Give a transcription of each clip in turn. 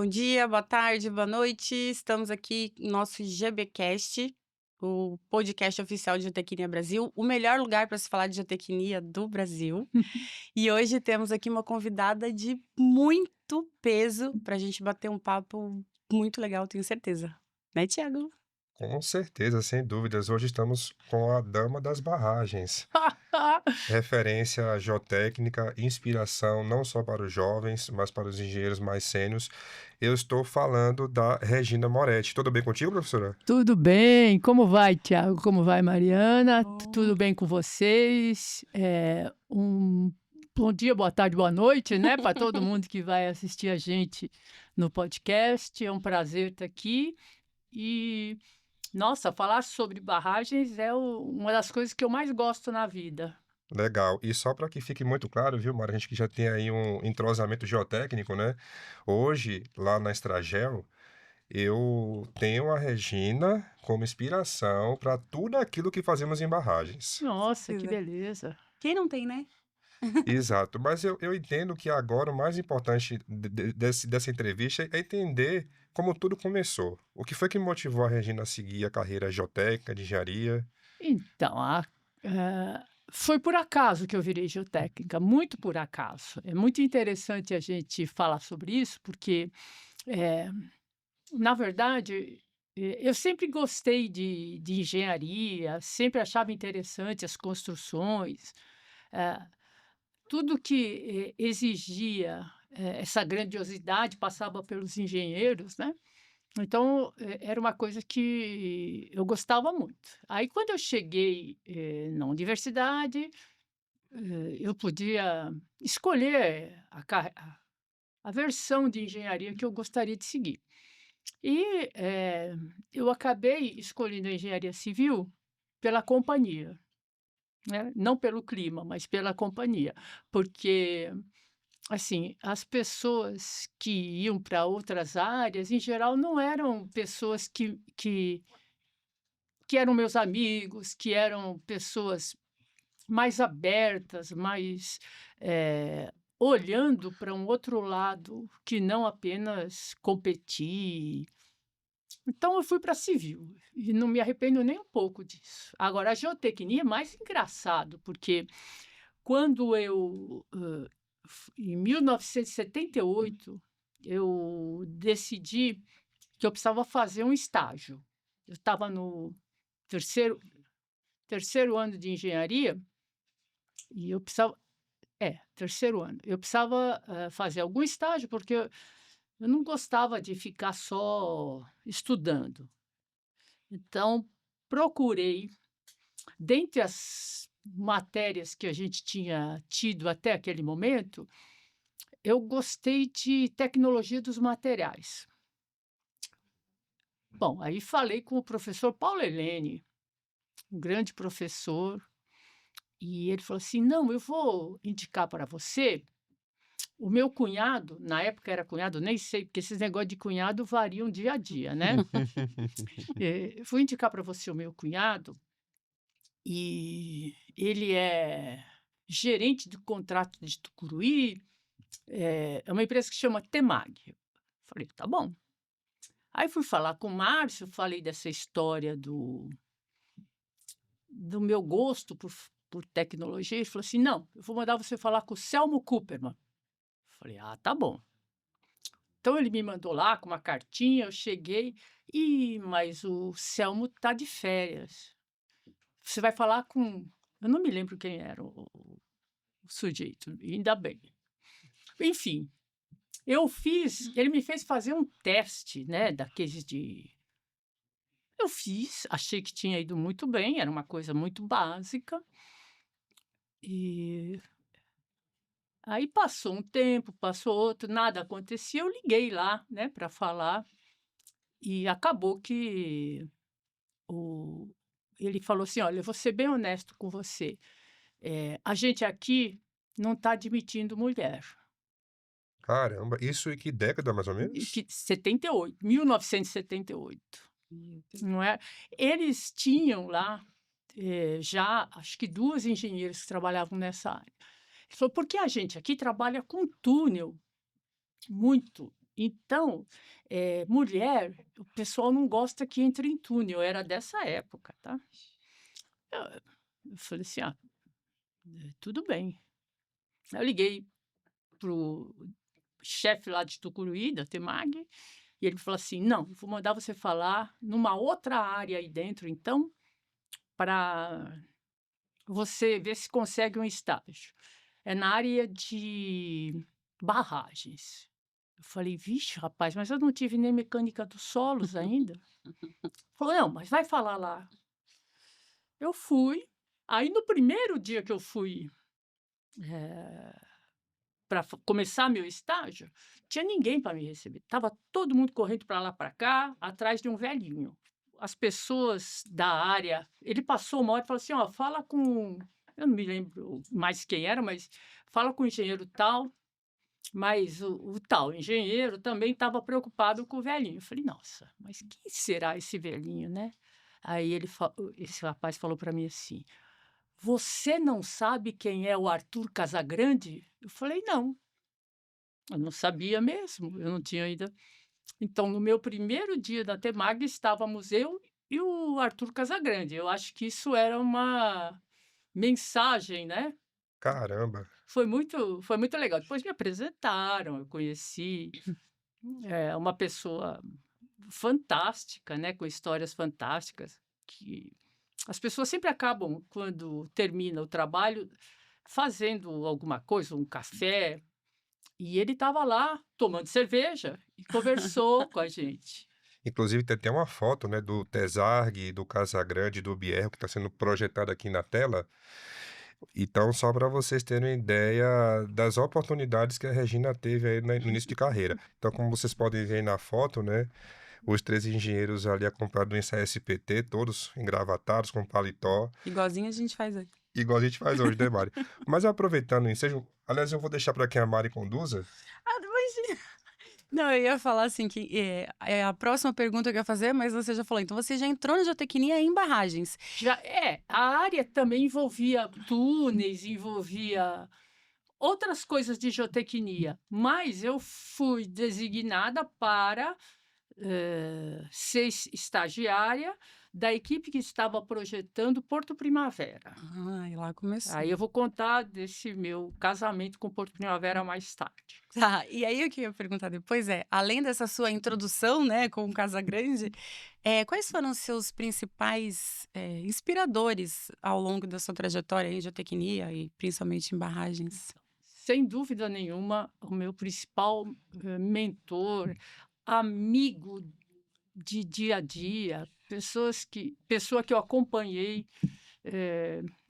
Bom dia, boa tarde, boa noite. Estamos aqui no nosso GBcast, o podcast oficial de Geotecnia Brasil, o melhor lugar para se falar de geotecnia do Brasil. E hoje temos aqui uma convidada de muito peso para a gente bater um papo muito legal, tenho certeza. Né, Tiago? Com certeza, sem dúvidas. Hoje estamos com a dama das barragens. Referência geotécnica, inspiração não só para os jovens, mas para os engenheiros mais sênios. Eu estou falando da Regina Moretti. Tudo bem contigo, professora? Tudo bem? Como vai, Tiago? Como vai, Mariana? Oh. Tudo bem com vocês? Um bom dia, boa tarde, boa noite, né? Para todo mundo que vai assistir a gente no podcast. É um prazer estar aqui. E, nossa, falar sobre barragens é uma das coisas que eu mais gosto na vida. Legal. E só para que fique muito claro, viu, Mara, a gente que já tem aí um entrosamento geotécnico, né? Hoje, lá na Estragel, eu tenho a Regina como inspiração para tudo aquilo que fazemos em barragens. Nossa, que Certeza. beleza. Quem não tem, né? Exato, mas eu entendo que agora o mais importante dessa entrevista é entender como tudo começou. O que foi que motivou a Regina a seguir a carreira geotécnica, de engenharia? Então, foi por acaso que eu virei geotécnica, muito por acaso. É muito interessante a gente falar sobre isso, porque, eh, na verdade, eu sempre gostei de engenharia, sempre achava interessante as construções, eh, tudo que exigia essa grandiosidade passava pelos engenheiros, né? Então, era uma coisa que eu gostava muito. Aí, quando eu cheguei, na universidade, eu podia escolher a versão de engenharia que eu gostaria de seguir. E, eu acabei escolhendo a engenharia civil pela companhia, né, não pelo clima, mas pela companhia, porque, assim, as pessoas que iam para outras áreas, em geral, não eram pessoas que eram meus amigos, que eram pessoas mais abertas, mais, olhando para um outro lado que não apenas competir. Então eu fui para civil e não me arrependo nem um pouco disso. Agora a geotecnia é mais engraçado, porque quando eu, em 1978, eu decidi que eu precisava fazer um estágio. Eu estava no terceiro terceiro ano de engenharia e eu precisava terceiro ano. Eu precisava, fazer algum estágio, porque eu não gostava de ficar só estudando. Então, procurei, dentre as matérias que a gente tinha tido até aquele momento, eu gostei de tecnologia dos materiais. Bom, aí falei com o professor Paulo Helene, um grande professor, e ele falou assim: "Não, eu vou indicar para você o meu cunhado", na época era cunhado, nem sei, porque esses negócios de cunhado variam dia a dia, né. "Vou indicar para você o meu cunhado, e ele é gerente do contrato de Tucuruí, é uma empresa que chama Temag". Falei: "Tá bom". Aí fui falar com o Márcio, falei dessa história do meu gosto por tecnologia, ele falou assim: "Não, eu vou mandar você falar com o Selmo Cooperman". Falei: "Ah, tá bom". Então ele me mandou lá com uma cartinha, eu cheguei: "Ih, mas o Selmo tá de férias. Você vai falar com", eu não me lembro quem era o sujeito, ainda bem. Enfim, ele me fez fazer um teste, né, daqueles de eu fiz, achei que tinha ido muito bem, era uma coisa muito básica, e aí passou um tempo, passou outro, nada acontecia, eu liguei lá, né, para falar, e acabou que o ele falou assim: "Olha, eu vou ser bem honesto com você, a gente aqui não está admitindo mulher". Caramba, isso em que década mais ou E menos? que 78, 1978, Meu Deus. não é. Eles tinham lá, já acho que 2 engenheiras que trabalhavam nessa área. Ele falou: "Porque a gente aqui trabalha com túnel muito Então, mulher, o pessoal não gosta que entre em túnel, era dessa época, tá. Eu eu falei assim: "Ah, tudo bem". Aí eu liguei pro chefe lá de Tucuruí, da Temag, e ele falou assim: "Não, vou mandar você falar numa outra área aí dentro então, para você ver se consegue um estágio. É na área de barragens". Eu falei: "Vixe, rapaz, mas eu não tive nem mecânica dos solos ainda". Falou: "Não, mas vai falar lá". Eu fui, aí no primeiro dia que eu fui, para começar meu estágio, tinha ninguém para me receber. Tava todo mundo correndo para lá para cá, atrás de um velhinho. As pessoas da área, ele passou uma hora e falou assim: "Ó, fala com", eu não me lembro mais quem era, mas "fala com o engenheiro tal", mas o tal engenheiro também estava preocupado com o velhinho. Eu falei: "Nossa, mas quem será esse velhinho, né?". Aí esse rapaz falou para mim assim: "Você não sabe quem é o Arthur Casagrande?". Eu falei: "Não". Eu não sabia mesmo, eu não tinha ainda. Então, no meu primeiro dia da Temag, estávamos eu e o Arthur Casagrande. Eu acho que isso era uma mensagem, né. Caramba! Foi muito legal. Depois me apresentaram, eu conheci, uma pessoa fantástica, né, com histórias fantásticas, que as pessoas sempre acabam, quando termina o trabalho, fazendo alguma coisa, um café. E ele estava lá tomando cerveja e conversou com a gente. Inclusive tem até uma foto, né, do Tesarg, do Casagrande, do Bierro, que está sendo projetada aqui na tela. Então, só para vocês terem uma ideia das oportunidades que a Regina teve aí no início de carreira. Então, como vocês podem ver aí na foto, né, os 3 engenheiros ali acompanhados do SPT, todos engravatados com paletó, Igualzinho a gente faz aqui. igual a gente faz hoje, né, Mari? Mas aproveitando o ensejo, aliás, eu vou deixar para que a Mari conduza. Ah, mas não, eu ia falar assim que, é a próxima pergunta que eu ia fazer, mas você já falou, então você já entrou na geotecnia em barragens. A área também envolvia túneis, envolvia outras coisas de geotecnia, mas eu fui designada para, ser estagiária da equipe que estava projetando Porto Primavera. Ai, lá começou. Aí eu vou contar desse meu casamento com Porto Primavera mais tarde. Tá, e aí o que eu ia perguntar depois é, além dessa sua introdução, né, com o Casagrande, quais foram os seus principais, inspiradores ao longo da sua trajetória em geotecnia e principalmente em barragens? Sem dúvida nenhuma, o meu principal, mentor, amigo de dia a dia, pessoa que eu acompanhei,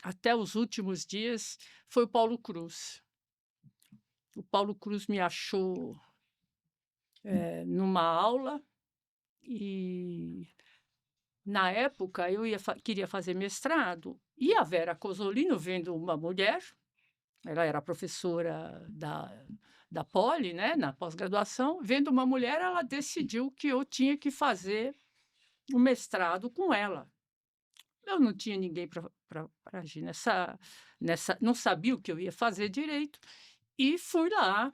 até os últimos dias, foi o Paulo Cruz. O Paulo Cruz me achou, numa aula e, na época, eu queria fazer mestrado e a Vera Cosolino, vendo uma mulher, ela era professora da Poli, né, na pós-graduação, vendo uma mulher, ela decidiu que eu tinha que fazer o mestrado com ela. Eu não tinha ninguém para agir nessa, não sabia o que eu ia fazer direito, e fui lá,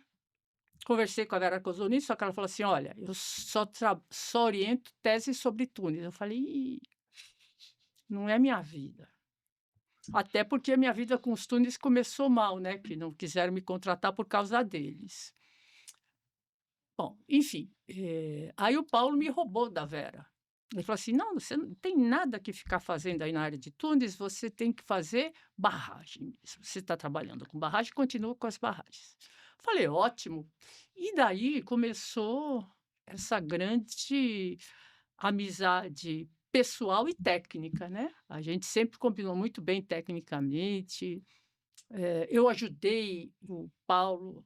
conversei com a Vera Cosolino, só que ela falou assim: "Olha, eu só oriento tese sobre túneis". Eu falei: "Ih, não é minha vida". Até porque a minha vida com os túneis começou mal, né, que não quiseram me contratar por causa deles. Bom, enfim, aí o Paulo me roubou da Vera. Ele falou assim: "Não, você não tem nada que ficar fazendo aí na área de túneis, você tem que fazer barragem. Se você está trabalhando com barragem, continua com as barragens". Falei: "Ótimo". E daí começou essa grande amizade pessoal e técnica, né. A gente sempre combinou muito bem tecnicamente. Eu ajudei o Paulo,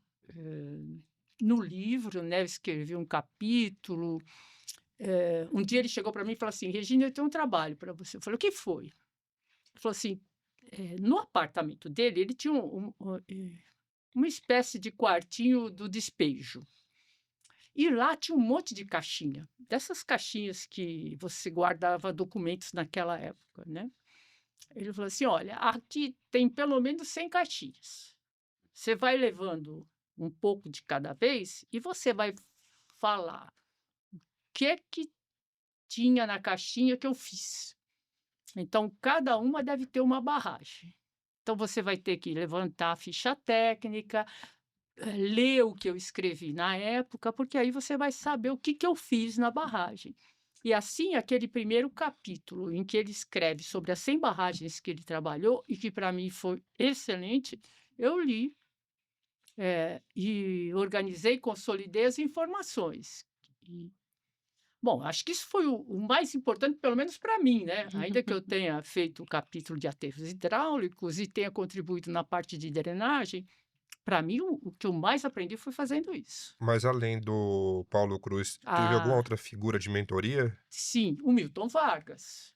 no livro, né, eu escrevi um capítulo. Um dia ele chegou para mim e falou assim: "Regina, eu tenho um trabalho para você". Eu falei: "O que foi?". Ele falou assim, no apartamento dele, ele tinha uma espécie de quartinho do despejo. E lá tinha um monte de caixinha, dessas caixinhas que você guardava documentos naquela época, né. Ele falou assim: "Olha, aqui tem pelo menos 100 caixinhas. Você vai levando um pouco de cada vez e você vai falar o que tinha na caixinha que eu fiz. Então, cada uma deve ter uma barragem. Então, você vai ter que levantar a ficha técnica, ler o que eu escrevi na época, porque aí você vai saber o que eu fiz na barragem. E assim, aquele primeiro capítulo em que ele escreve sobre as 100 barragens que ele trabalhou e que para mim foi excelente, eu li e organizei, consolidei as informações. E, bom, acho que isso foi o mais importante, pelo menos para mim, né? Ainda que eu tenha feito o capítulo de aterros hidráulicos e tenha contribuído na parte de drenagem, para mim o que eu mais aprendi foi fazendo isso. Mas além do Paulo Cruz, teve alguma Ah, outra figura de mentoria? sim, o Milton Vargas.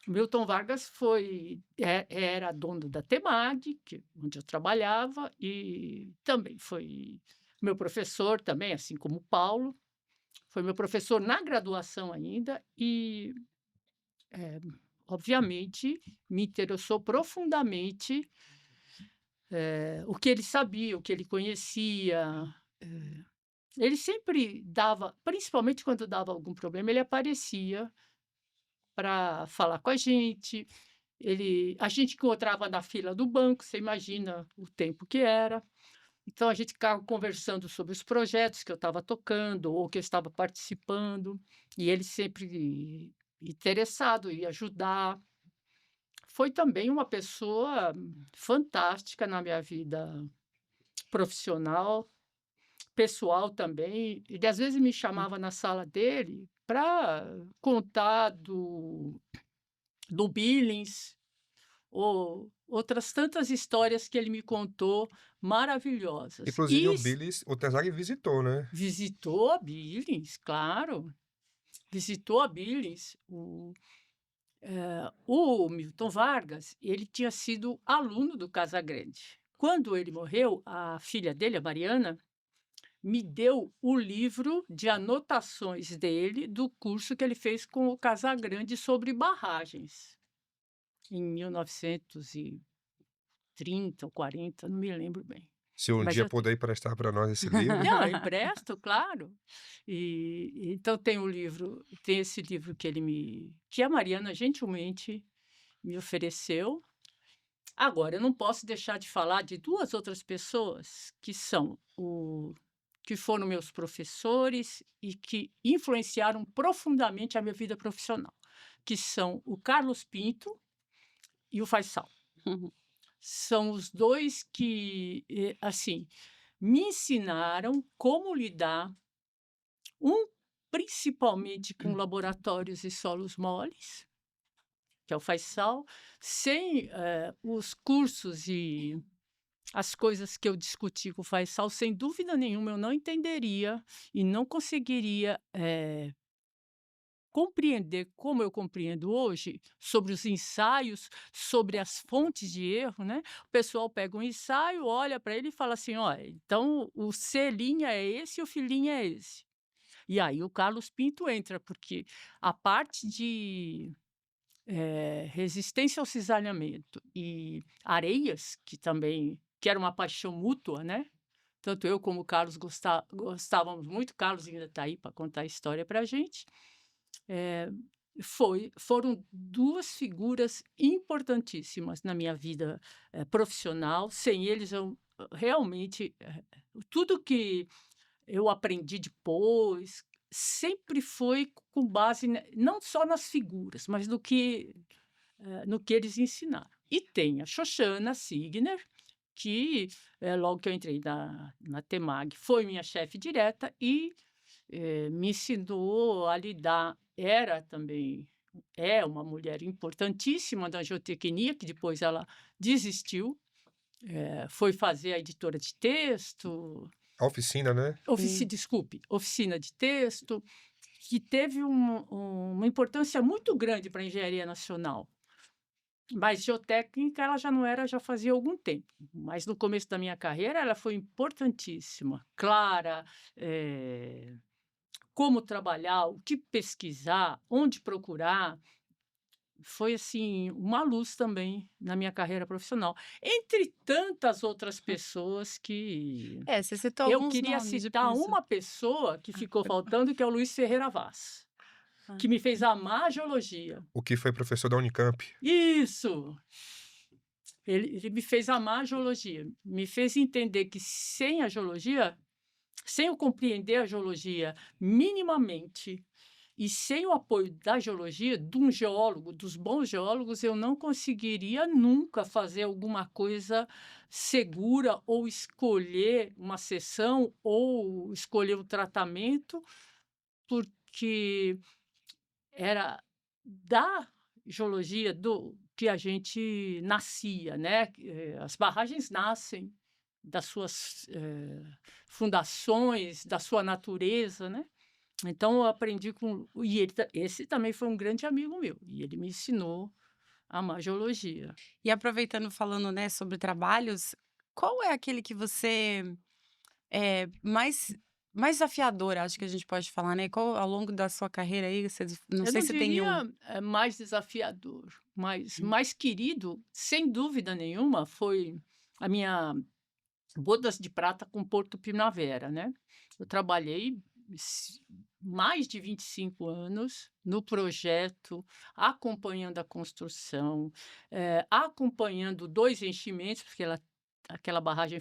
O Milton Vargas era dono da Temag, onde eu trabalhava, e também foi meu professor também, assim como o Paulo. Foi meu professor na graduação ainda e, obviamente, me interessou profundamente, o que ele sabia, o que ele conhecia. Ele sempre dava, principalmente quando dava algum problema, ele aparecia para falar com a gente. A gente encontrava na fila do banco, você imagina o tempo que era. Então a gente ficava conversando sobre os projetos que eu estava tocando ou que eu estava participando, e ele sempre interessado em ajudar. Foi também uma pessoa fantástica na minha vida profissional, pessoal também. Ele às vezes me chamava na sala dele para contar do Billings, ou outras tantas histórias que ele me contou maravilhosas. Inclusive o Billis, o Terzaghi visitou, né? Visitou a Billings, claro, visitou a Billings. O Milton Vargas, ele tinha sido aluno do Casagrande. Quando ele morreu, a filha dele, a Mariana, me deu o livro de anotações dele do curso que ele fez com o Casagrande sobre barragens, em 1930 ou 40, não me lembro bem. Se um Mas dia eu puder emprestar para nós esse livro. Não, eu empresto, claro. Então tem esse livro que a Mariana gentilmente me ofereceu. Agora, eu não posso deixar de falar de 2 outras pessoas que foram meus professores e que influenciaram profundamente a minha vida profissional, que são o Carlos Pinto e o Faisal. São os 2 que, assim, me ensinaram como lidar, principalmente com laboratórios e solos moles, que é o Faisal. Sem os cursos e as coisas que eu discuti com o Faisal, sem dúvida nenhuma, eu não entenderia e não conseguiria compreender como eu compreendo hoje sobre os ensaios, sobre as fontes de erro, né? O pessoal pega um ensaio, olha para ele e fala assim: olha, então o C' é esse e o filinha é esse. E aí o Carlos Pinto entra, porque a parte de resistência ao cisalhamento e areias, que era uma paixão mútua, né? Tanto eu como o Carlos gostávamos muito. Carlos ainda está aí para contar a história para a gente. Foram 2 figuras importantíssimas na minha vida profissional. Sem eles, eu realmente, tudo que eu aprendi depois sempre foi com base não só nas figuras, mas no que eles ensinaram. E tem a Xoxana Signer, que logo que eu entrei na Temag, foi minha chefe direta e me ensinou a lidar. É uma mulher importantíssima da geotecnia, que depois ela desistiu, foi fazer a editora de texto, A oficina, né? desculpe, oficina de texto, que teve uma importância muito grande para a engenharia nacional. Mas geotécnica ela já não era, já fazia algum tempo, mas no começo da minha carreira ela foi importantíssima, clara, como trabalhar, o que pesquisar, onde procurar. foi, assim, uma luz também na minha carreira profissional, entre tantas outras pessoas que É, você citou eu alguns queria nomes de citar pessoas. uma pessoa que Ah, ficou pode falar. faltando, que é o Luiz Ferreira Vaz, Ah, que me fez amar a geologia. O que foi professor da Unicamp. Isso! Ele me fez amar a geologia, me fez entender que sem a geologia, sem eu compreender a geologia minimamente e sem o apoio da geologia, de um geólogo, dos bons geólogos, eu não conseguiria nunca fazer alguma coisa segura ou escolher uma seção ou escolher o tratamento, porque era da geologia do que a gente nascia, né, as barragens nascem das suas, fundações, da sua natureza, né. Então eu aprendi com e ele ta esse também foi um grande amigo meu, e ele me ensinou a amar geologia. E aproveitando falando, né, sobre trabalhos, qual é aquele que você, mais desafiador, acho que a gente pode falar, né, qual ao longo da sua carreira aí, você não Eu sei não se tem um. diria, mais desafiador, mas Hum. mais querido, sem dúvida nenhuma, foi a minha bodas de prata com Porto Primavera, né. Eu trabalhei s mais de 25 anos no projeto, acompanhando a construção, acompanhando 2 enchimentos, porque aquela barragem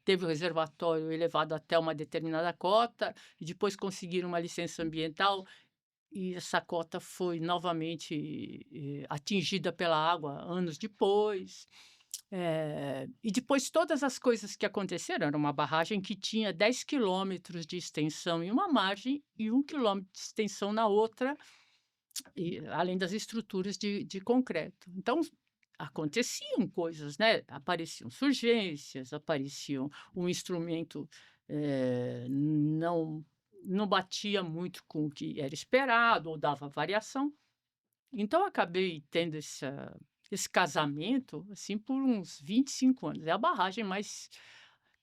teve o reservatório elevado até uma determinada cota, e depois conseguiram uma licença ambiental, e essa cota foi novamente, atingida pela água anos depois. E depois todas as coisas que aconteceram, era uma barragem que tinha 10 quilômetros de extensão em uma margem e 1 quilômetro de extensão na outra, e além das estruturas de concreto. Então, aconteciam coisas, né, apareciam surgências, apareciam um instrumento, não batia muito com o que era esperado ou dava variação. Então eu acabei tendo esse casamento, assim, por uns 25 anos. É a barragem mais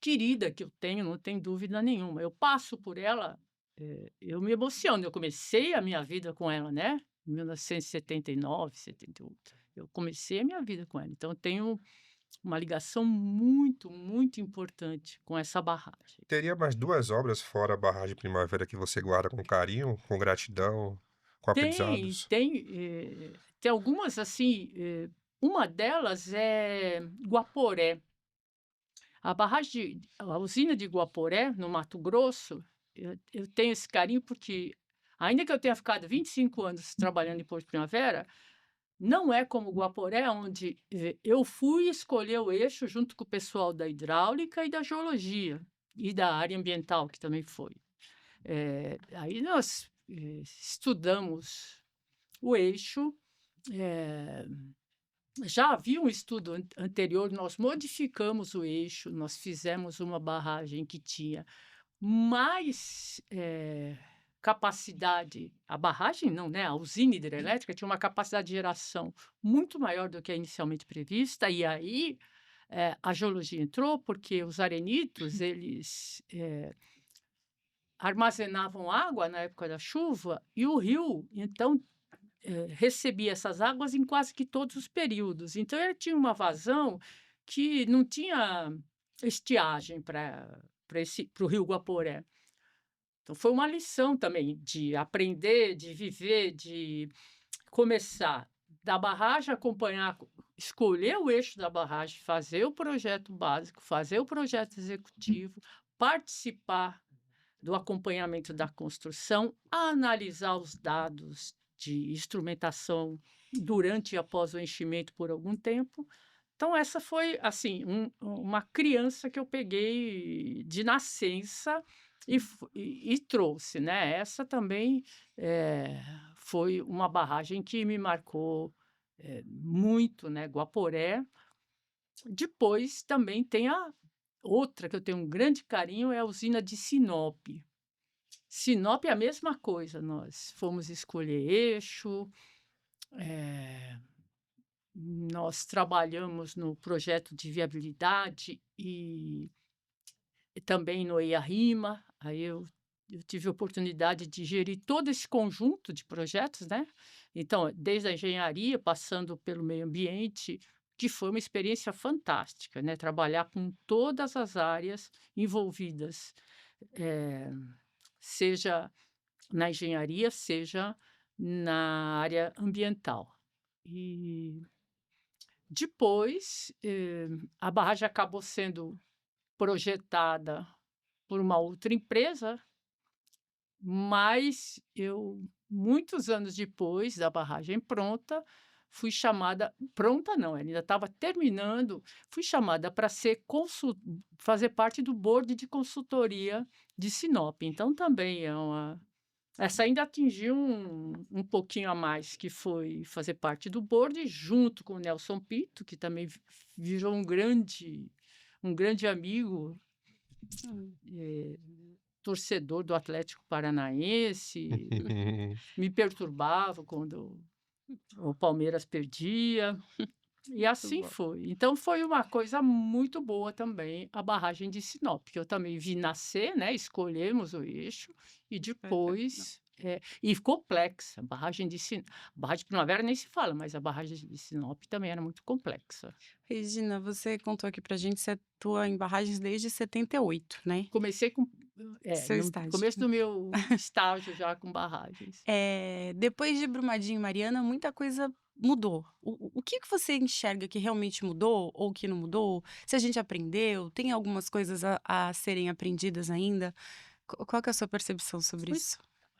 querida que eu tenho, não tem dúvida nenhuma. Eu passo por ela, eu me emociono. Eu comecei a minha vida com ela, né, em 1979, 78. Eu comecei a minha vida com ela, então eu tenho uma ligação muito, muito importante com essa barragem. Teria mais 2 obras fora a Barragem Primavera que você guarda com carinho, com gratidão, com Tem, aprendizados? tem, tem algumas assim, uma delas é Guaporé. A usina de Guaporé, no Mato Grosso, eu tenho esse carinho porque, ainda que eu tenha ficado 25 anos trabalhando em Porto Primavera, não é como Guaporé, onde, eu fui escolher o eixo junto com o pessoal da hidráulica e da geologia, e da área ambiental, que também foi. Aí nós, estudamos o eixo, eh, já havia um estudo anterior, nós modificamos o eixo, nós fizemos uma barragem que tinha mais, capacidade, a barragem não, né, a usina hidrelétrica tinha uma capacidade de geração muito maior do que a inicialmente prevista, e aí, a geologia entrou, porque os arenitos eles, armazenavam água na época da chuva, e o rio, então, recebia essas águas em quase que todos os períodos. Então ele tinha uma vazão que não tinha estiagem para o rio Guaporé. Então foi uma lição também de aprender, de viver, de começar da barragem, acompanhar, escolher o eixo da barragem, fazer o projeto básico, fazer o projeto executivo, participar do acompanhamento da construção, analisar os dados de instrumentação durante e após o enchimento por algum tempo. Então essa foi, assim, uma criança que eu peguei de nascença e trouxe, né. Essa também, foi uma barragem que me marcou, muito, né, Guaporé. Depois também tem a outra que eu tenho um grande carinho, é a usina de Sinop. Sinop é a mesma coisa, nós fomos escolher eixo, eh, nós trabalhamos no projeto de viabilidade e também no EIA-RIMA, aí eu tive a oportunidade de gerir todo esse conjunto de projetos, né, Então, desde a engenharia, passando pelo meio ambiente, que foi uma experiência fantástica, né? Trabalhar com todas as áreas envolvidas, eh, seja na engenharia, seja na área ambiental. E depois, a barragem acabou sendo projetada por uma outra empresa, mas eu, muitos anos depois da barragem pronta, fui chamada pronta não, ainda estava terminando, fui chamada para fazer parte do board de consultoria de Sinop. Então também é uma essa ainda atingiu um pouquinho a mais, que foi fazer parte do board junto com o Nelson Pinto, que também virou um grande amigo, Hum. eh, torcedor do Atlético Paranaense, me perturbava quando o Palmeiras perdia, e Muito assim bom. foi. Então foi uma coisa muito boa também a barragem de Sinop, que eu também vi nascer, né, escolhemos o eixo e Bacana. depois, e complexa, barragem de Primavera nem se fala, mas a barragem de Sinop também era muito complexa. Regina, você contou aqui pra gente, você atua em barragens desde 78, né? Comecei com Seu no estágio. começo do meu estágio já com barragens. Depois de Brumadinho e Mariana, muita coisa mudou. O que que você enxerga que realmente mudou ou que não mudou? Se a gente aprendeu, tem algumas coisas a serem aprendidas ainda? Qual que é a sua percepção sobre Pois isso?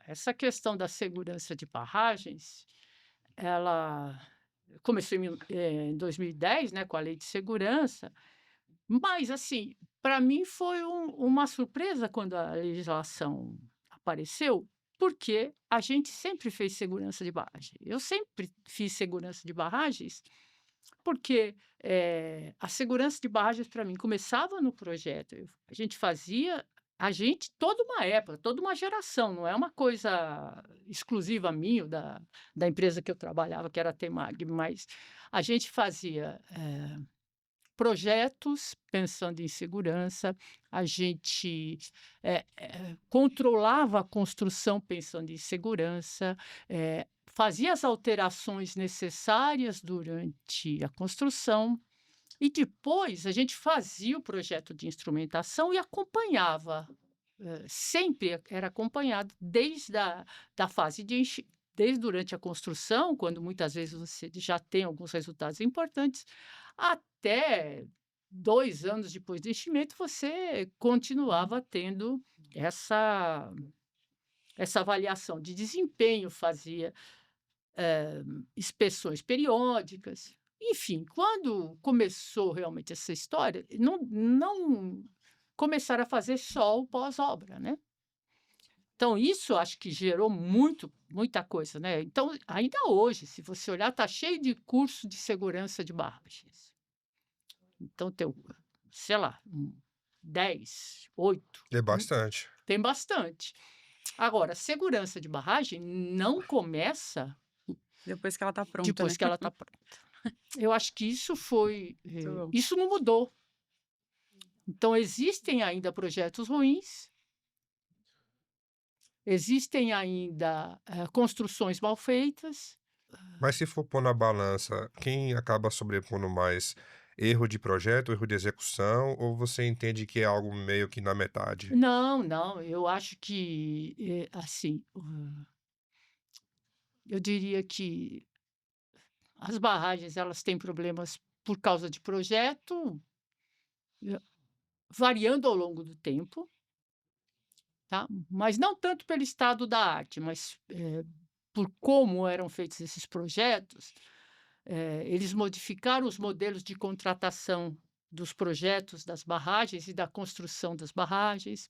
essa questão da segurança de barragens, ela começou em 2010, né, com a Lei de Segurança, mas assim, para mim foi uma surpresa quando a legislação apareceu, porque a gente sempre fez segurança de barragem. Eu sempre fiz segurança de barragens, porque, a segurança de barragens para mim começava no projeto, a gente fazia toda uma época, toda uma geração, não é uma coisa exclusiva minha ou da empresa que eu trabalhava, que era a Temag, mas a gente fazia, projetos pensando em segurança, a gente, controlava a construção pensando em segurança, fazia as alterações necessárias durante a construção e depois a gente fazia o projeto de instrumentação e acompanhava, sempre era acompanhado desde a da fase de desde durante a construção, quando muitas vezes você já tem alguns resultados importantes, até 2 anos depois do enchimento, você continuava tendo essa avaliação de desempenho, fazia, inspeções periódicas. Enfim, quando começou realmente essa história, não começaram a fazer só o pós-obra, né. Então isso acho que gerou muita coisa, né. Então, ainda hoje, se você olhar, tá cheio de curso de segurança de barragens. Então tem, sei lá, 10, 8, É bastante. tem bastante. Agora, segurança de barragem não começa Depois que ela tá pronta, né? depois que ela está pronta. Eu acho que Muito bom. isso não mudou. Então existem ainda projetos ruins, existem ainda, construções mal feitas. Mas se for pôr na balança, quem acaba sobrepondo mais? Erro de projeto, erro de execução, ou você entende que é algo meio que na metade? Não, não, eu acho que, assim, eu diria que as barragens elas têm problemas por causa de projeto, eh, variando ao longo do tempo, tá, mas não tanto pelo estado da arte, mas, por como eram feitos esses projetos. Eles modificaram os modelos de contratação dos projetos das barragens e da construção das barragens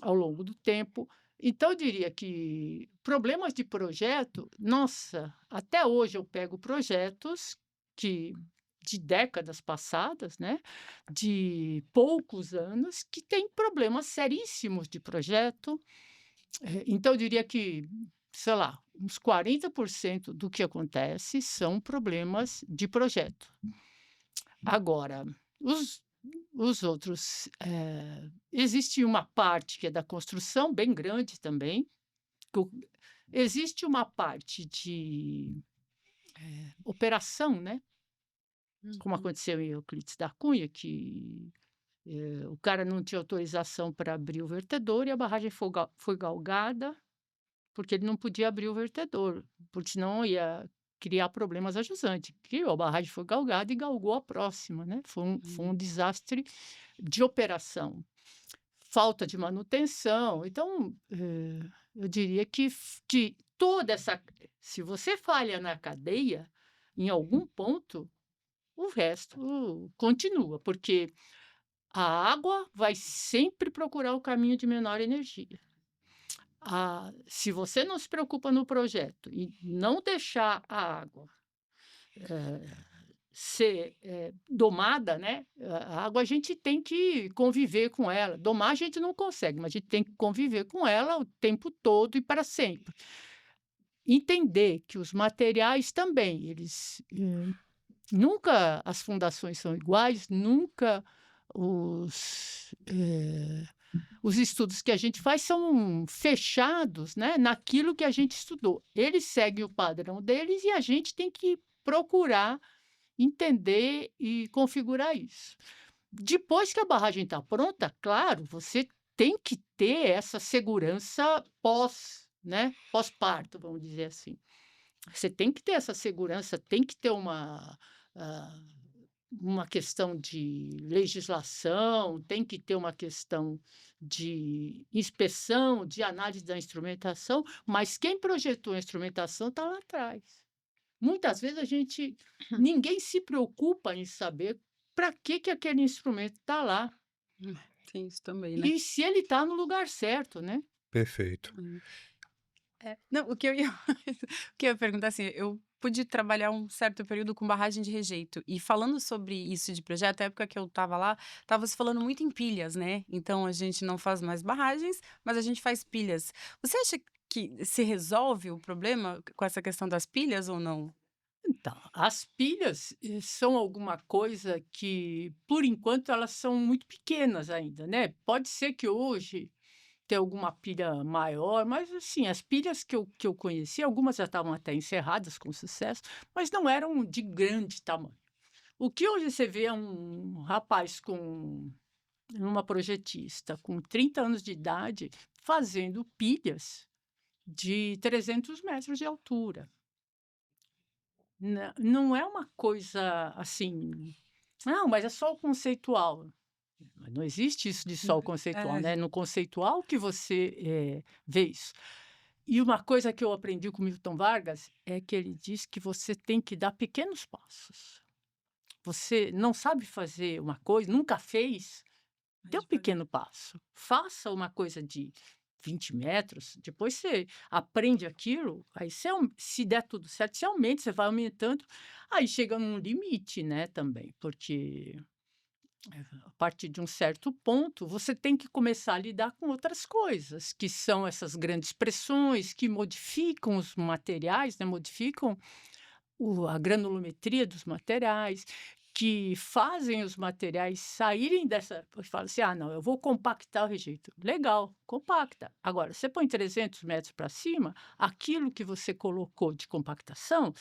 ao longo do tempo. Então, eu diria que problemas de projeto, nossa, até hoje eu pego projetos que de décadas passadas, né, de poucos anos, que têm problemas seríssimos de projeto. Então eu diria que, sei lá, uns 40% do que acontece são problemas de projeto. Agora, os outros, existe uma parte que é da construção, bem grande também, que existe uma parte de operação, né? Como Uhum. aconteceu em Euclides da Cunha, que o cara não tinha autorização para abrir o vertedor e a barragem foi galgada porque ele não podia abrir o vertedor, porque senão ia criar problemas a jusante. Que a barragem foi galgada e galgou a próxima, né? Foi um Hum. desastre de operação, falta de manutenção. Então, eu diria que toda essa, se você falha na cadeia, em algum ponto, o resto continua, porque a água vai sempre procurar o caminho de menor energia. Se você não se preocupa no projeto e não deixar a água ser domada, né? A água a gente tem que conviver com ela. Domar a gente não consegue, mas a gente tem que conviver com ela o tempo todo e para sempre. Entender que os materiais também, eles nunca as fundações são iguais, nunca os estudos que a gente faz são fechados, né, naquilo que a gente estudou. Eles seguem o padrão deles e a gente tem que procurar entender e configurar isso. Depois que a barragem está pronta, claro, você tem que ter essa segurança né, pós-parto, vamos dizer assim. Você tem que ter essa segurança, tem que ter uma questão de legislação, tem que ter uma questão de inspeção, de análise da instrumentação, mas quem projetou a instrumentação está lá atrás. Muitas vezes ninguém se preocupa em saber para que aquele instrumento está lá Tem isso também, né? e se ele está no lugar certo, né? Perfeito. Não, o que eu ia o que eu ia perguntar, assim, eu pude trabalhar um certo período com barragem de rejeito, e falando sobre isso de projeto, a época que eu estava lá, estava se falando muito em pilhas, né, então a gente não faz mais barragens, mas a gente faz pilhas. Você acha que se resolve o problema com essa questão das pilhas ou não? Então, as pilhas são alguma coisa que, por enquanto, elas são muito pequenas ainda, né? Pode ser que hoje tenha alguma pilha maior, mas assim, as pilhas que eu conheci, algumas já estavam até encerradas com sucesso, mas não eram de grande tamanho. O que hoje você vê é um rapaz uma projetista com 30 anos de idade fazendo pilhas de 300 metros de altura. Não é uma coisa assim, não, mas é só o conceitual. Mas não existe isso de só o conceitual, É. né? No conceitual que você vê isso. E uma coisa que eu aprendi com Milton Vargas é que ele diz que você tem que dar pequenos passos. Você não sabe fazer uma coisa, nunca fez, Vai dê um devagar. pequeno passo. Faça uma coisa de 20 metros, depois você aprende aquilo, aí se der tudo certo, você aumenta, você vai aumentando, aí chega num limite, né, também, porque a partir de um certo ponto, você tem que começar a lidar com outras coisas, que são essas grandes pressões que modificam os materiais, né, modificam a granulometria dos materiais, que fazem os materiais saírem dessa. Fala assim: ah, não, eu vou compactar o rejeito. Legal, compacta. Agora, você põe 300 metros para cima, aquilo que você colocou de compactação,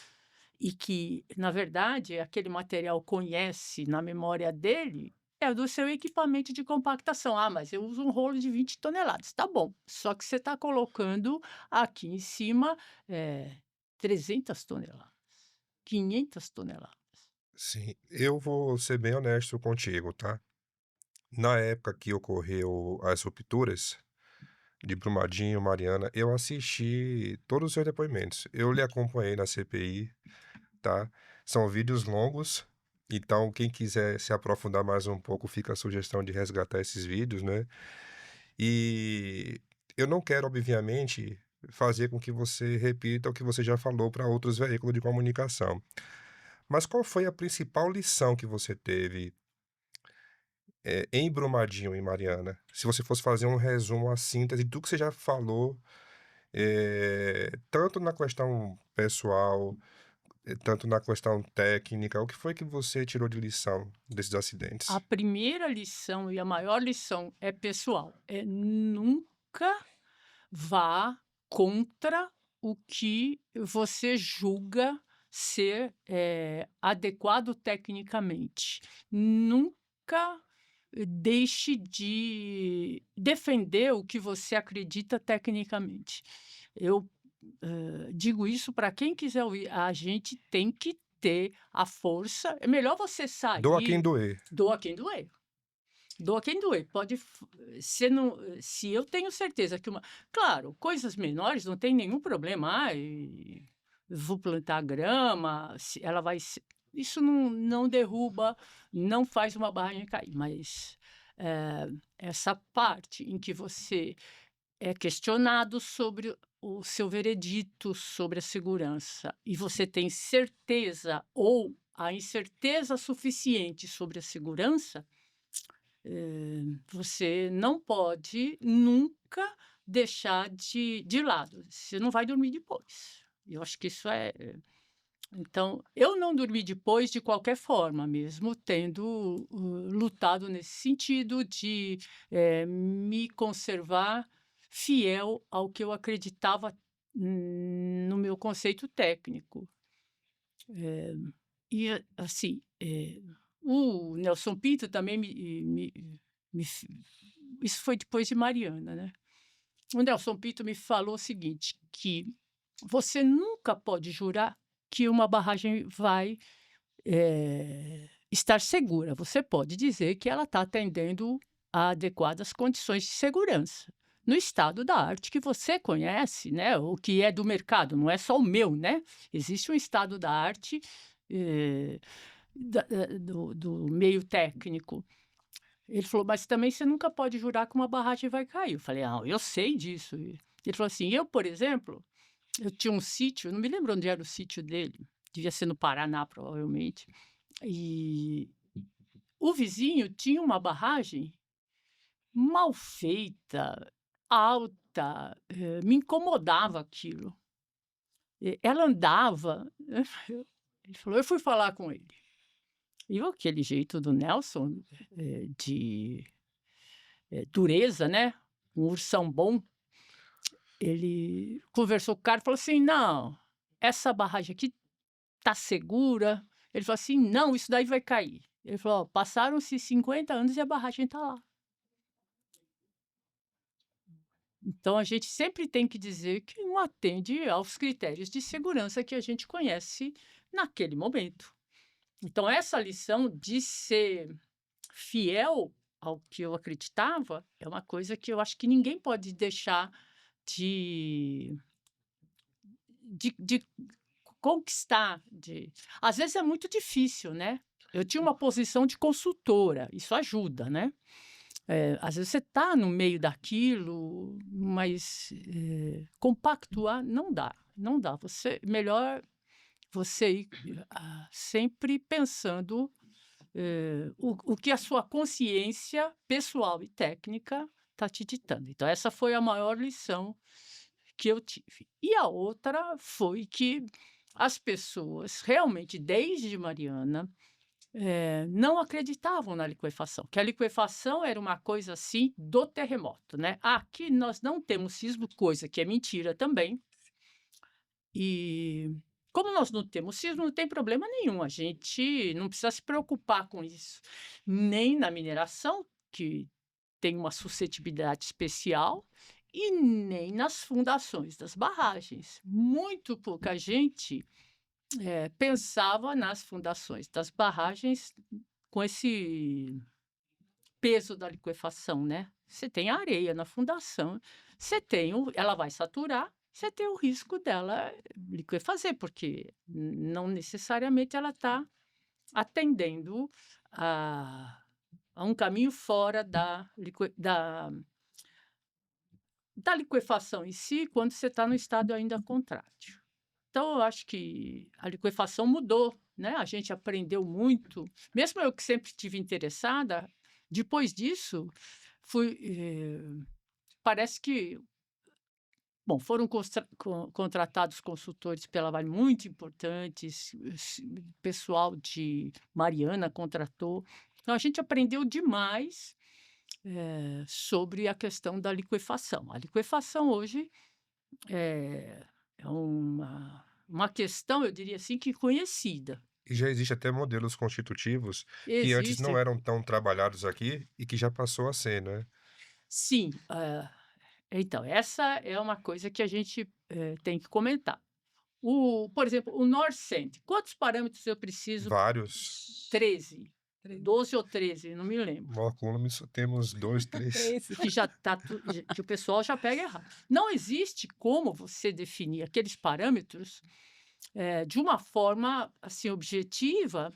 e que, na verdade, aquele material conhece na memória dele, é do seu equipamento de compactação. Ah, mas eu uso um rolo de 20 toneladas. Tá bom, só que você está colocando aqui em cima 300 toneladas, 500 toneladas. Sim, eu vou ser bem honesto contigo, tá? Na época que ocorreu as rupturas de Brumadinho, Mariana, eu assisti todos os seus depoimentos. Eu lhe acompanhei na CPI, tá? São vídeos longos, então quem quiser se aprofundar mais um pouco, fica a sugestão de resgatar esses vídeos, né? E eu não quero, obviamente, fazer com que você repita o que você já falou para outros veículos de comunicação. Mas qual foi a principal lição que você teve em Brumadinho, em Mariana? Se você fosse fazer um resumo, a síntese de tudo que você já falou, tanto na questão pessoal, tanto na questão técnica, o que foi que você tirou de lição desses A acidentes? primeira lição e a maior lição é pessoal, é nunca vá contra o que você julga ser adequado tecnicamente. Nunca deixe de defender o que você acredita tecnicamente. Eu digo isso para quem quiser ouvir. A gente tem que ter a força. É melhor você Doa quem sair. doer. Doa quem doer. Doa quem doer. Pode. Se eu tenho certeza que uma. Claro, coisas menores não tem nenhum problema. Vou plantar grama, ela vai. Isso não derruba, não faz uma barragem cair. Mas essa parte em que você é questionado sobre o seu veredito sobre a segurança e você tem certeza ou a incerteza suficiente sobre a segurança, você não pode nunca deixar de lado. Você não vai dormir depois. Eu acho que isso é. Então, eu não dormi depois de qualquer forma, mesmo tendo lutado nesse sentido de me conservar fiel ao que eu acreditava no meu conceito técnico. Assim, o Nelson Pinto também isso foi depois de Mariana, né? O Nelson Pinto me falou o seguinte, que você nunca pode jurar que uma barragem vai estar segura. Você pode dizer que ela está atendendo a adequadas condições de segurança. No estado da arte que você conhece, né, o que é do mercado, não é só o meu, né? Existe um estado da arte do meio técnico. Ele falou, mas também você nunca pode jurar que uma barragem vai cair. Eu falei, eu sei disso. Ele falou assim, eu, por exemplo, eu tinha um sítio, não me lembro onde era o sítio dele, devia ser no Paraná, provavelmente, e o vizinho tinha uma barragem mal feita, alta, me incomodava aquilo. Ela andava, ele falou, eu fui falar com ele. E aquele jeito do Nelson, de dureza, né? Um ursão bom. Ele conversou com o cara e falou assim, não, essa barragem aqui tá segura. Ele falou assim, não, isso daí vai cair. Ele falou, passaram-se 50 anos e a barragem está lá. Então, a gente sempre tem que dizer que não atende aos critérios de segurança que a gente conhece naquele momento. Então, essa lição de ser fiel ao que eu acreditava é uma coisa que eu acho que ninguém pode deixar de conquistar. Às vezes é muito difícil, né? Eu tinha uma posição de consultora, isso ajuda, né? Às vezes você está no meio daquilo, mas compactuar não dá, não dá. Melhor você ir sempre pensando o que a sua consciência pessoal e técnica está te ditando. Então, essa foi a maior lição que eu tive. E a outra foi que as pessoas, realmente, desde Mariana, não acreditavam na liquefação, que a liquefação era uma coisa assim do terremoto, né? Aqui nós não temos sismo, coisa que é mentira também. E como nós não temos sismo, não tem problema nenhum, a gente não precisa se preocupar com isso, nem na mineração, que tem uma suscetibilidade especial, e nem nas fundações das barragens. Muito pouca gente pensava nas fundações das barragens com esse peso da liquefação, né? Você tem a areia na fundação, ela vai saturar, você tem o risco dela liquefazer, porque não necessariamente ela está atendendo a um caminho fora da liquefação em si, quando você está no estado ainda contrátil. Então, eu acho que a liquefação mudou, né? A gente aprendeu muito. Mesmo eu que sempre estive interessada, depois disso, parece que foram contratados consultores pela Vale muito importantes, pessoal de Mariana contratou. Então, a gente aprendeu demais sobre a questão da liquefação. A liquefação hoje é uma questão, eu diria assim, que conhecida. E já existe até modelos constitutivos que antes não Existe, eram tão trabalhados aqui e que já passou a ser, né? sim. Então, essa é uma coisa que a gente tem que comentar. Por exemplo, o NorCent, quantos parâmetros eu preciso? Vários. 13, Três. 12 ou 13, não me lembro. Monoculomes só temos 2, 3. Três. Que já tá que o pessoal já pega errado. Não existe como você definir aqueles parâmetros de uma forma assim objetiva.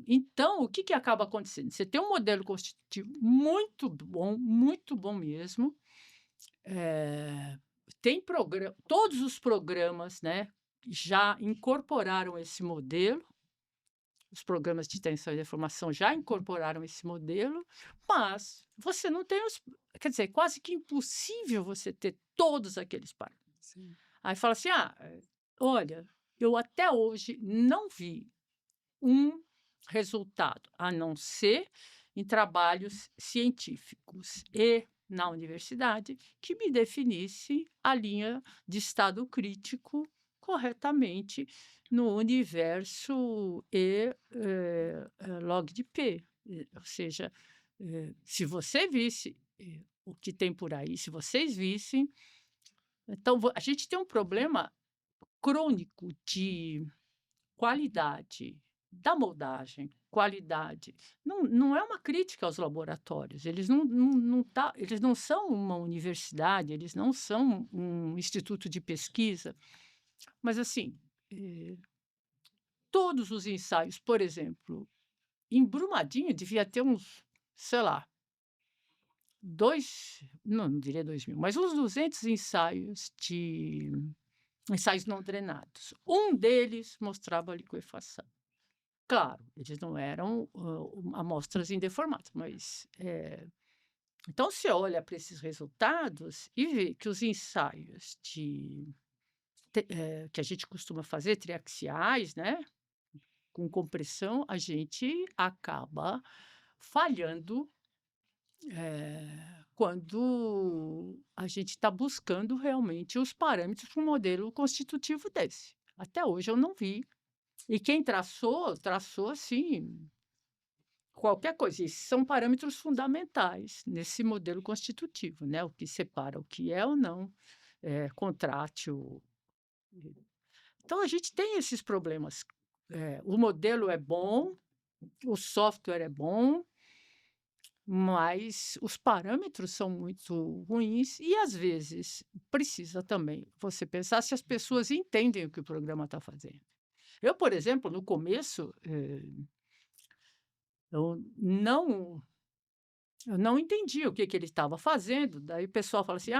Então, o que que acaba acontecendo? Você tem um modelo constitutivo muito bom mesmo. Tem todos os programas, né, já incorporaram esse modelo. Os programas de extensão e de formação já incorporaram esse modelo, mas você não tem quer dizer, é quase que impossível você ter todos aqueles parâmetros. Sim. Aí fala assim: olha, eu até hoje não vi um resultado, a não ser em trabalhos científicos e na universidade, que me definisse a linha de estado crítico corretamente no universo log de P. Ou seja, se você visse o que tem por aí, se vocês vissem, então a gente tem um problema crônico de qualidade da moldagem, qualidade. Não é uma crítica aos laboratórios, eles não são uma universidade, eles não são um instituto de pesquisa, mas assim, todos os ensaios, por exemplo, em Brumadinho devia ter uns, sei lá, não diria 2.000, mas uns 200 ensaios não drenados. Um deles mostrava liquefação. Claro, eles não eram amostras indeformadas, mas então você olha para esses resultados e vê que os ensaios que a gente costuma fazer, triaxiais, né, com compressão, a gente acaba falhando quando a gente está buscando realmente os parâmetros para um modelo constitutivo desse. Até hoje eu não vi. E quem traçou assim qualquer coisa. Esses são parâmetros fundamentais nesse modelo constitutivo, né? O que separa o que é ou não contrátil. Então a gente tem esses problemas. O modelo é bom, o software é bom, mas os parâmetros são muito ruins e, às vezes, precisa também você pensar se as pessoas entendem o que o programa está fazendo. Eu, por exemplo, no começo, eu não entendi o que que ele estava fazendo. Daí o pessoal fala assim: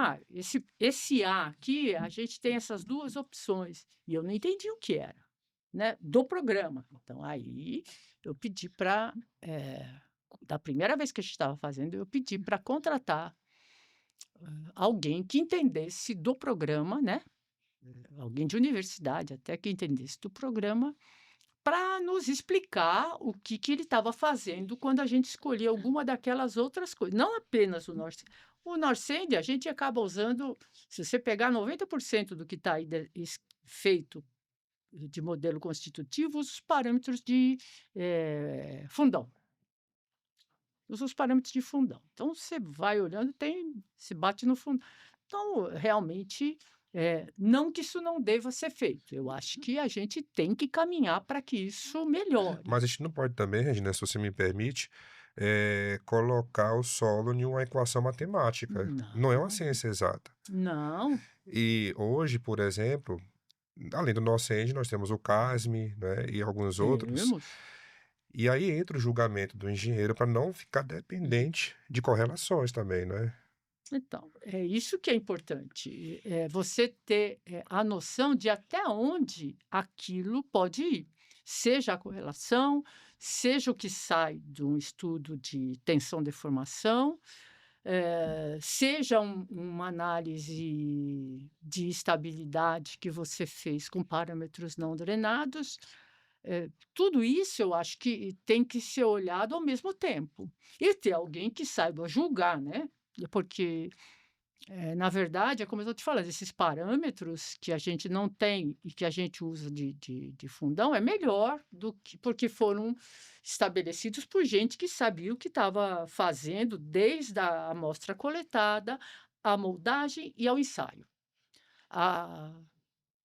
esse A aqui, a gente tem essas duas opções. E eu não entendi o que era, né, do programa. Então, aí eu pedi para, da primeira vez que a gente estava fazendo, eu pedi para contratar alguém que entendesse do programa, né? Alguém de universidade até que entendesse do programa, para nos explicar o que que ele estava fazendo quando a gente escolhia alguma daquelas outras coisas, não apenas o NorCend. O NorCend a gente acaba usando, se você pegar 90% do que está aí feito de modelo constitutivo, os parâmetros de fundão. Usa os parâmetros de fundão. Então, você vai olhando, se bate no fundo. Então, realmente, não que isso não deva ser feito. Eu acho que a gente tem que caminhar para que isso melhore. Mas a gente não pode também, Regina, se você me permite, colocar o solo em uma equação matemática. Não é uma Não, ciência exata. não. E hoje, por exemplo, além do NorCend, nós temos o CASME, né, e alguns outros. Temos. E aí entra o julgamento do engenheiro para não ficar dependente de correlações também, né? Então, é isso que é importante, você ter a noção de até onde aquilo pode ir, seja a correlação, seja o que sai de um estudo de tensão-deformação, seja uma análise de estabilidade que você fez com parâmetros não drenados. Tudo isso eu acho que tem que ser olhado ao mesmo tempo e ter alguém que saiba julgar, né? Porque Na verdade, é como eu estou te falando, esses parâmetros que a gente não tem e que a gente usa de fundão é melhor do que porque foram estabelecidos por gente que sabia o que estava fazendo desde a amostra coletada, à moldagem e ao ensaio. A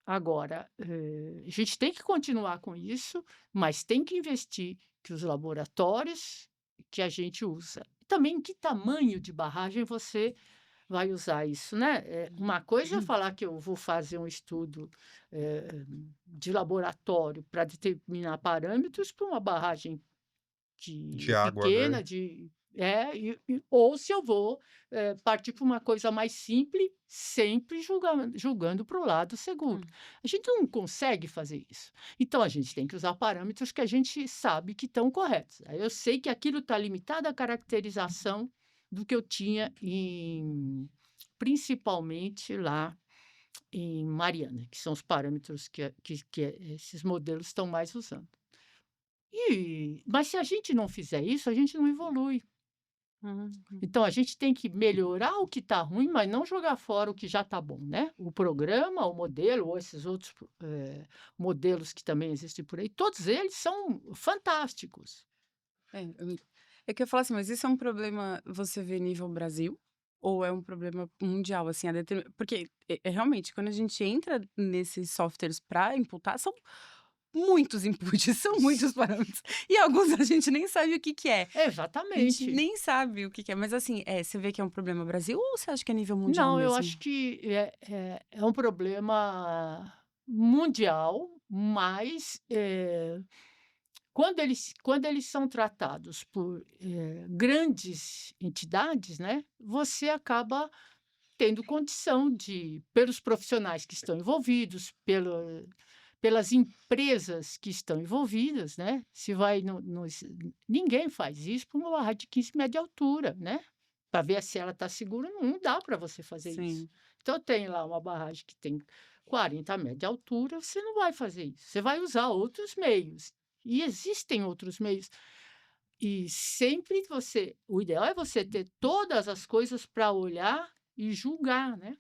Agora, a gente tem que continuar com isso, mas tem que investir que os laboratórios que a gente usa também em que tamanho de barragem você vai usar isso, né. Uma coisa é falar que eu vou fazer um estudo, de laboratório para determinar parâmetros para uma barragem De de água, pequena, né? ou se eu vou, partir para uma coisa mais simples, sempre julgando para o lado seguro. Hum. A gente não consegue fazer isso. Então a gente tem que usar parâmetros que a gente sabe que estão corretos. Aí eu sei que aquilo está limitado à caracterização do que eu tinha principalmente lá em Mariana, que são os parâmetros que esses modelos estão mais usando. Mas se a gente não fizer isso, a gente não evolui. Uhum. Então a gente tem que melhorar o que está ruim, mas não jogar fora o que já está bom, né? O programa, o modelo, ou esses outros modelos que também existem por aí, todos eles são fantásticos. É que eu falo assim, mas isso é um problema, você vê nível Brasil? Ou é um problema mundial, assim, porque, realmente, quando a gente entra nesses softwares para imputar, são muitos inputs, são muitos parâmetros, e alguns a gente nem sabe o que que é. A gente Exatamente. nem sabe o que que é, mas assim, você vê que é um problema Brasil ou você acha que é nível mundial Não, eu mesmo? acho que é um problema mundial, mas quando eles são tratados por grandes entidades, né, você acaba tendo condição de, pelos profissionais que estão envolvidos, pelas empresas que estão envolvidas, né? Se vai ninguém faz isso para uma barragem de 15 metros de altura, né? Para ver se ela está segura, não dá para você fazer isso. Sim. Então tem lá uma barragem que tem 40 metros de altura, você não vai fazer isso. Você vai usar outros meios. E existem outros meios. E sempre o ideal é você ter todas as coisas para olhar e julgar, né?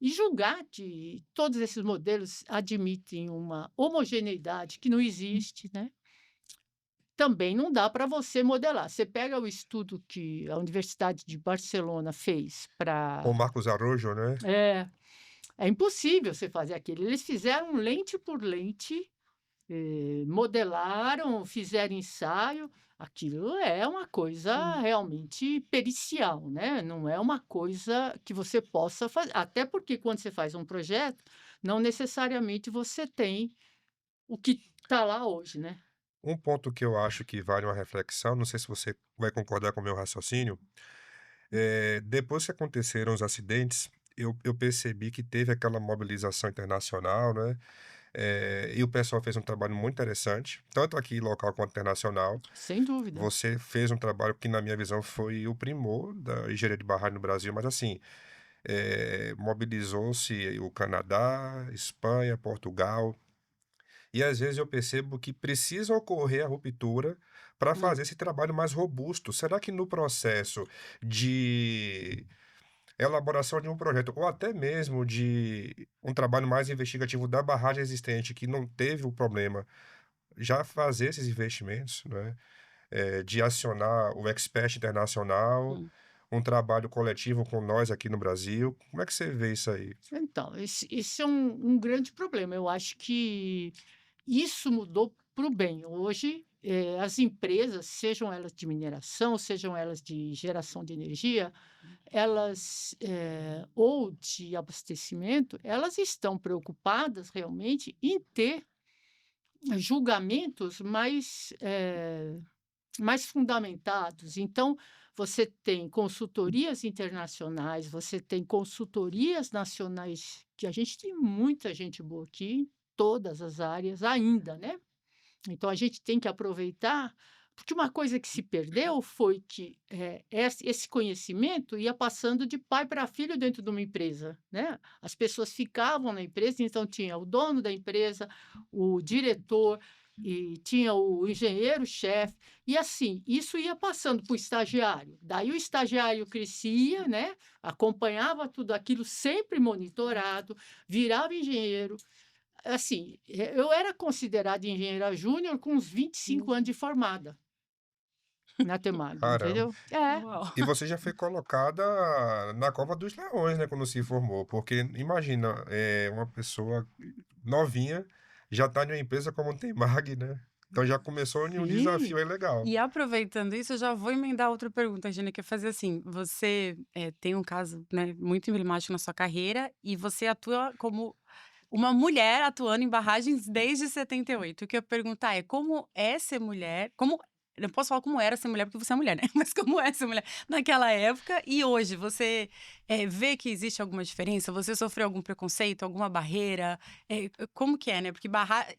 E julgar que todos esses modelos admitem uma homogeneidade que não existe, né? Também não dá para você modelar. Você pega o estudo que a Universidade de Barcelona fez Com o para. Marcos Araújo, né? É, é impossível você fazer aquilo. Eles fizeram lente por lente, modelaram, fizeram ensaio. Aquilo é uma coisa Hum. realmente pericial, né? Não é uma coisa que você possa fazer. Até porque quando você faz um projeto, não necessariamente você tem o que está lá hoje, né? Um ponto que eu acho que vale uma reflexão, não sei se você vai concordar com o meu raciocínio, depois que aconteceram os acidentes, eu percebi que teve aquela mobilização internacional, né? E o pessoal fez um trabalho muito interessante, tanto aqui local quanto internacional. Sem dúvida. Você fez um trabalho que, na minha visão, foi o primor da engenharia de barragem no Brasil, mas assim, mobilizou-se o Canadá, Espanha, Portugal, e às vezes eu percebo que precisa ocorrer a ruptura para Hum. fazer esse trabalho mais robusto. Será que no processo de elaboração de um projeto, ou até mesmo de um trabalho mais investigativo da barragem existente, que não teve o problema, já fazer esses investimentos, né? De acionar o expert internacional, Hum. um trabalho coletivo com nós aqui no Brasil. Como é que você vê isso aí? Então, esse é um grande problema. Eu acho que isso mudou para o bem. Hoje, as empresas, sejam elas de mineração, sejam elas de geração de energia, elas, ou de abastecimento, elas estão preocupadas realmente em ter julgamentos mais fundamentados. Então, você tem consultorias internacionais, você tem consultorias nacionais, que a gente tem muita gente boa aqui, em todas as áreas ainda, né? Então, a gente tem que aproveitar, porque uma coisa que se perdeu foi que esse conhecimento ia passando de pai para filho dentro de uma empresa, né? As pessoas ficavam na empresa, então tinha o dono da empresa, o diretor, e tinha o engenheiro-chefe, e assim, isso ia passando para o estagiário. Daí o estagiário crescia, né? Acompanhava tudo aquilo, sempre monitorado, virava engenheiro. Assim, eu era considerada engenheira júnior com uns 25 anos de formada na Temag, Caramba. entendeu? É. Uau. E você já foi colocada na cova dos leões, né, quando se formou, porque imagina, uma pessoa novinha já tá em uma empresa como a Temag, né? Então já começou em um Sim. desafio aí legal. E aproveitando isso, eu já vou emendar outra pergunta, Gina, que é fazer assim, você, tem um caso, né, muito emblemático na sua carreira e você atua como uma mulher atuando em barragens desde 78. O que eu ia perguntar é como é ser mulher, como eu não posso falar como era ser mulher, porque você é mulher, né, mas como é ser mulher naquela época e hoje, você, vê que existe alguma diferença? Você sofreu algum preconceito, alguma barreira? Como que é, né, porque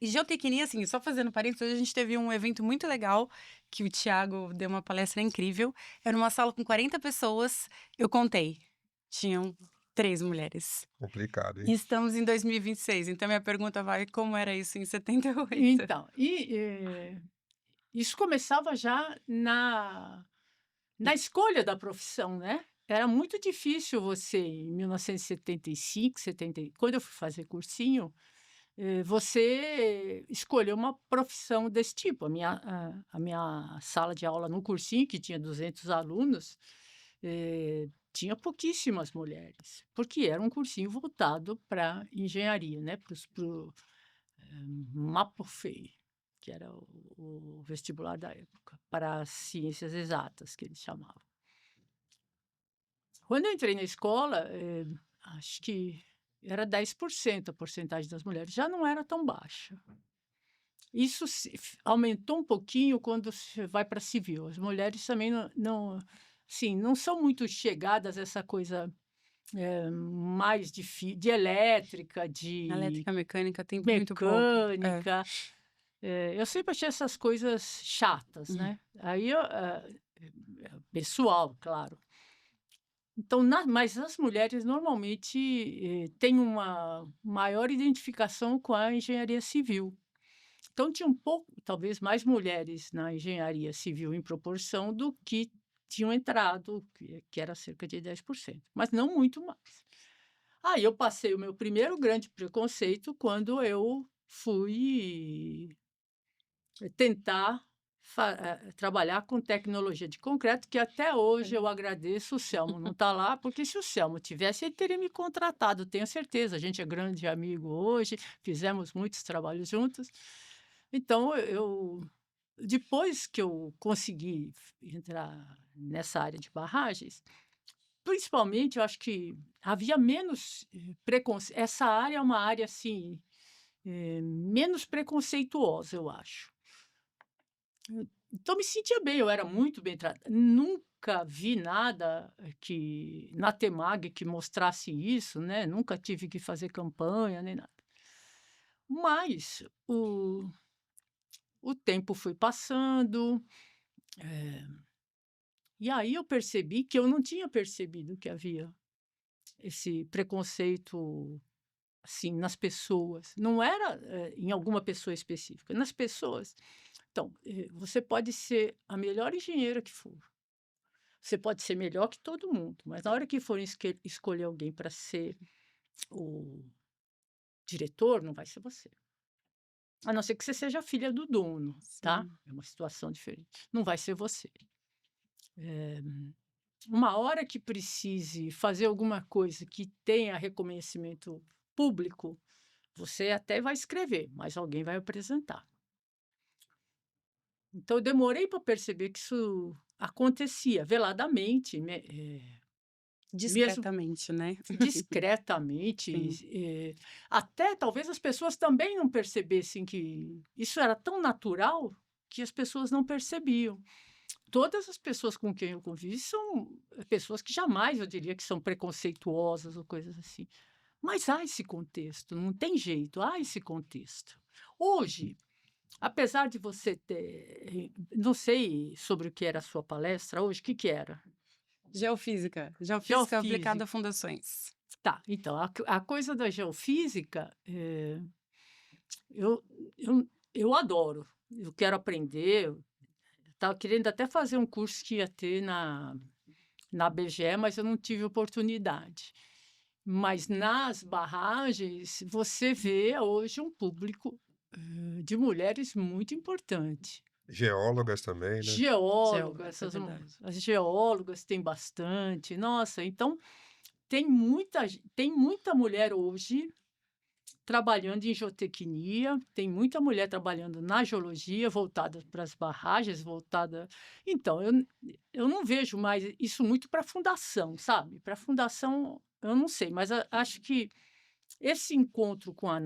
e geotecnia, assim, só fazendo parênteses, hoje a gente teve um evento muito legal, que o Thiago deu uma palestra incrível, era uma sala com 40 pessoas, eu contei, tinham 3 mulheres. Complicado, E hein? estamos em 2026, então minha pergunta vai: como era isso em 78? Então, isso começava já na escolha da profissão, né? Era muito difícil você, em 1975, 70, quando eu fui fazer cursinho, você escolher uma profissão desse tipo. A minha sala de aula no cursinho, que tinha 200 alunos, tinha pouquíssimas mulheres, porque era um cursinho voltado para engenharia, né? Para o MAPOFEI, que era o vestibular da época, para as ciências exatas, que eles chamavam. Quando eu entrei na escola, acho que era 10% a porcentagem das mulheres, já não era tão baixa. Isso aumentou um pouquinho quando se vai para civil. As mulheres também assim, não são muito chegadas a essa coisa mais de elétrica, Na de elétrica mecânica tem muito pouco. É. mecânica. Eu sempre achei essas coisas chatas, Uhum. né? Aí pessoal, claro. Então, mas as mulheres normalmente têm uma maior identificação com a engenharia civil. Então, tinha um pouco, talvez, mais mulheres na engenharia civil em proporção do que tinham entrado, que era cerca de 10%, mas não muito mais. Aí eu passei o meu primeiro grande preconceito quando eu fui tentar trabalhar com tecnologia de concreto, que até hoje eu agradeço, o Selmo não está lá, porque se o Selmo tivesse, ele teria me contratado, tenho certeza. A gente é grande amigo hoje, fizemos muitos trabalhos juntos. Então, depois que eu consegui entrar nessa área de barragens, principalmente, eu acho que havia menos preconceito. Essa área é uma área assim, menos preconceituosa, eu acho. Então me sentia bem, eu era muito bem tratada. Nunca vi nada que na Temag que mostrasse isso, né? Nunca tive que fazer campanha nem nada. Mas o tempo foi passando, e aí eu percebi que eu não tinha percebido que havia esse preconceito assim nas pessoas. Não era em alguma pessoa específica, nas pessoas. Então, você pode ser a melhor engenheira que for. Você pode ser melhor que todo mundo, mas na hora que forem escolher alguém para ser o diretor, não vai ser você. A não ser que você seja filha do dono, tá? Sim. É uma situação diferente. Não vai ser você. Uma hora que precise fazer alguma coisa que tenha reconhecimento público, você até vai escrever, mas alguém vai apresentar. Então, eu demorei para perceber que isso acontecia veladamente, mesmo Discretamente, né? discretamente, Sim. até talvez as pessoas também não percebessem que isso era tão natural que as pessoas não percebiam. Todas as pessoas com quem eu convivi são pessoas que jamais eu diria que são preconceituosas ou coisas assim. Mas há esse contexto, não tem jeito, há esse contexto. Hoje, apesar de você ter, não sei sobre o que era a sua palestra hoje, o que era? Geofísica. Geofísica aplicada Geofísica. a fundações. Tá, então, a coisa da geofísica, eu eu adoro, eu quero aprender. Eu estava querendo até fazer um curso que ia ter na BGE, mas eu não tive oportunidade. Mas nas barragens, você vê hoje um público de mulheres muito importante. Geólogas também, né? Geólogas, Geólogas, é verdade. as geólogas tem bastante. Nossa, então tem muita mulher hoje trabalhando em geotecnia, tem muita mulher trabalhando na geologia, voltada para as barragens, voltada. Então, eu não vejo mais isso muito para a fundação, sabe? Para a fundação, eu não sei, mas acho que esse encontro com a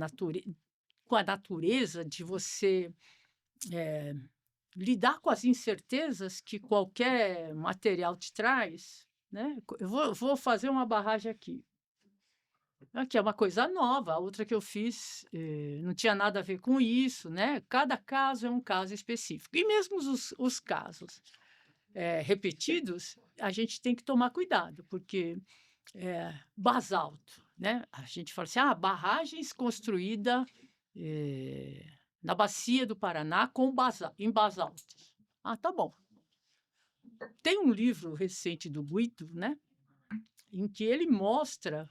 natureza, de você lidar com as incertezas que qualquer material te traz, né? Eu vou fazer uma barragem aqui. Aqui é uma coisa nova, a outra que eu fiz não tinha nada a ver com isso, né? Cada caso é um caso específico. E mesmo os casos repetidos, a gente tem que tomar cuidado, porque basalto, né? A gente fala assim, barragens construídas na bacia do Paraná em basaltos. Tá bom. Tem um livro recente do Guido, né? Em que ele mostra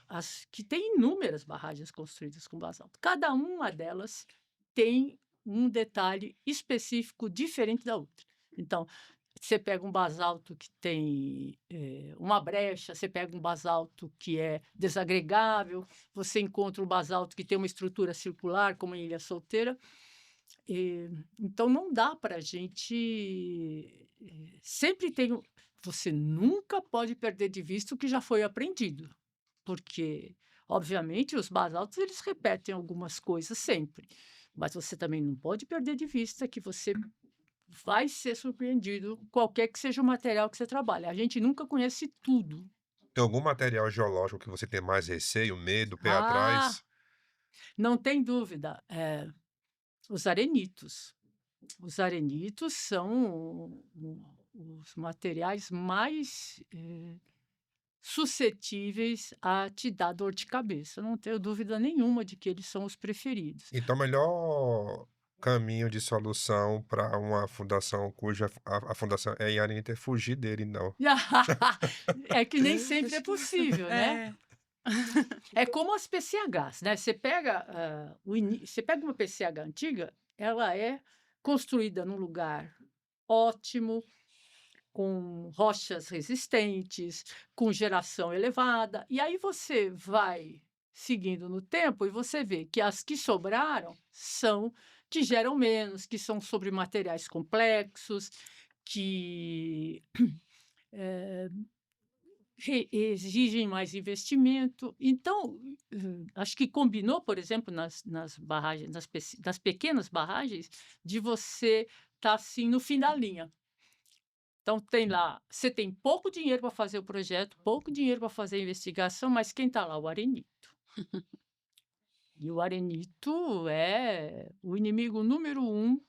que tem inúmeras barragens construídas com basalto. Cada uma delas tem um detalhe específico diferente da outra. Então, você pega um basalto que tem uma brecha, você pega um basalto que é desagregável, você encontra um basalto que tem uma estrutura circular, como em Ilha Solteira. Então, não dá para a gente... sempre tem... Você nunca pode perder de vista o que já foi aprendido, porque, obviamente, os basaltos eles repetem algumas coisas sempre, mas você também não pode perder de vista que você vai ser surpreendido, qualquer que seja o material que você trabalha. A gente nunca conhece tudo. Tem algum material geológico que você tem mais receio, medo, pé Ah, atrás? não tem dúvida, os arenitos. Os arenitos são os materiais mais suscetíveis a te dar dor de cabeça. Não tenho dúvida nenhuma de que eles são os preferidos. Então, o melhor caminho de solução para uma fundação cuja a fundação é em arenita é fugir dele, não. É que nem sempre é possível, né? É como as PCHs, né? Você pega, você pega uma PCH antiga, ela é construída num lugar ótimo, com rochas resistentes, com geração elevada, e aí você vai seguindo no tempo e você vê que as que sobraram são que geram menos, que são sobre materiais complexos, que exigem mais investimento. Então, acho que combinou, por exemplo, nas barragens, nas pequenas barragens, de você estar assim no fim da linha. Então, você tem pouco dinheiro para fazer o projeto, pouco dinheiro para fazer a investigação, mas quem está lá? O arenito. E o arenito é o inimigo número 1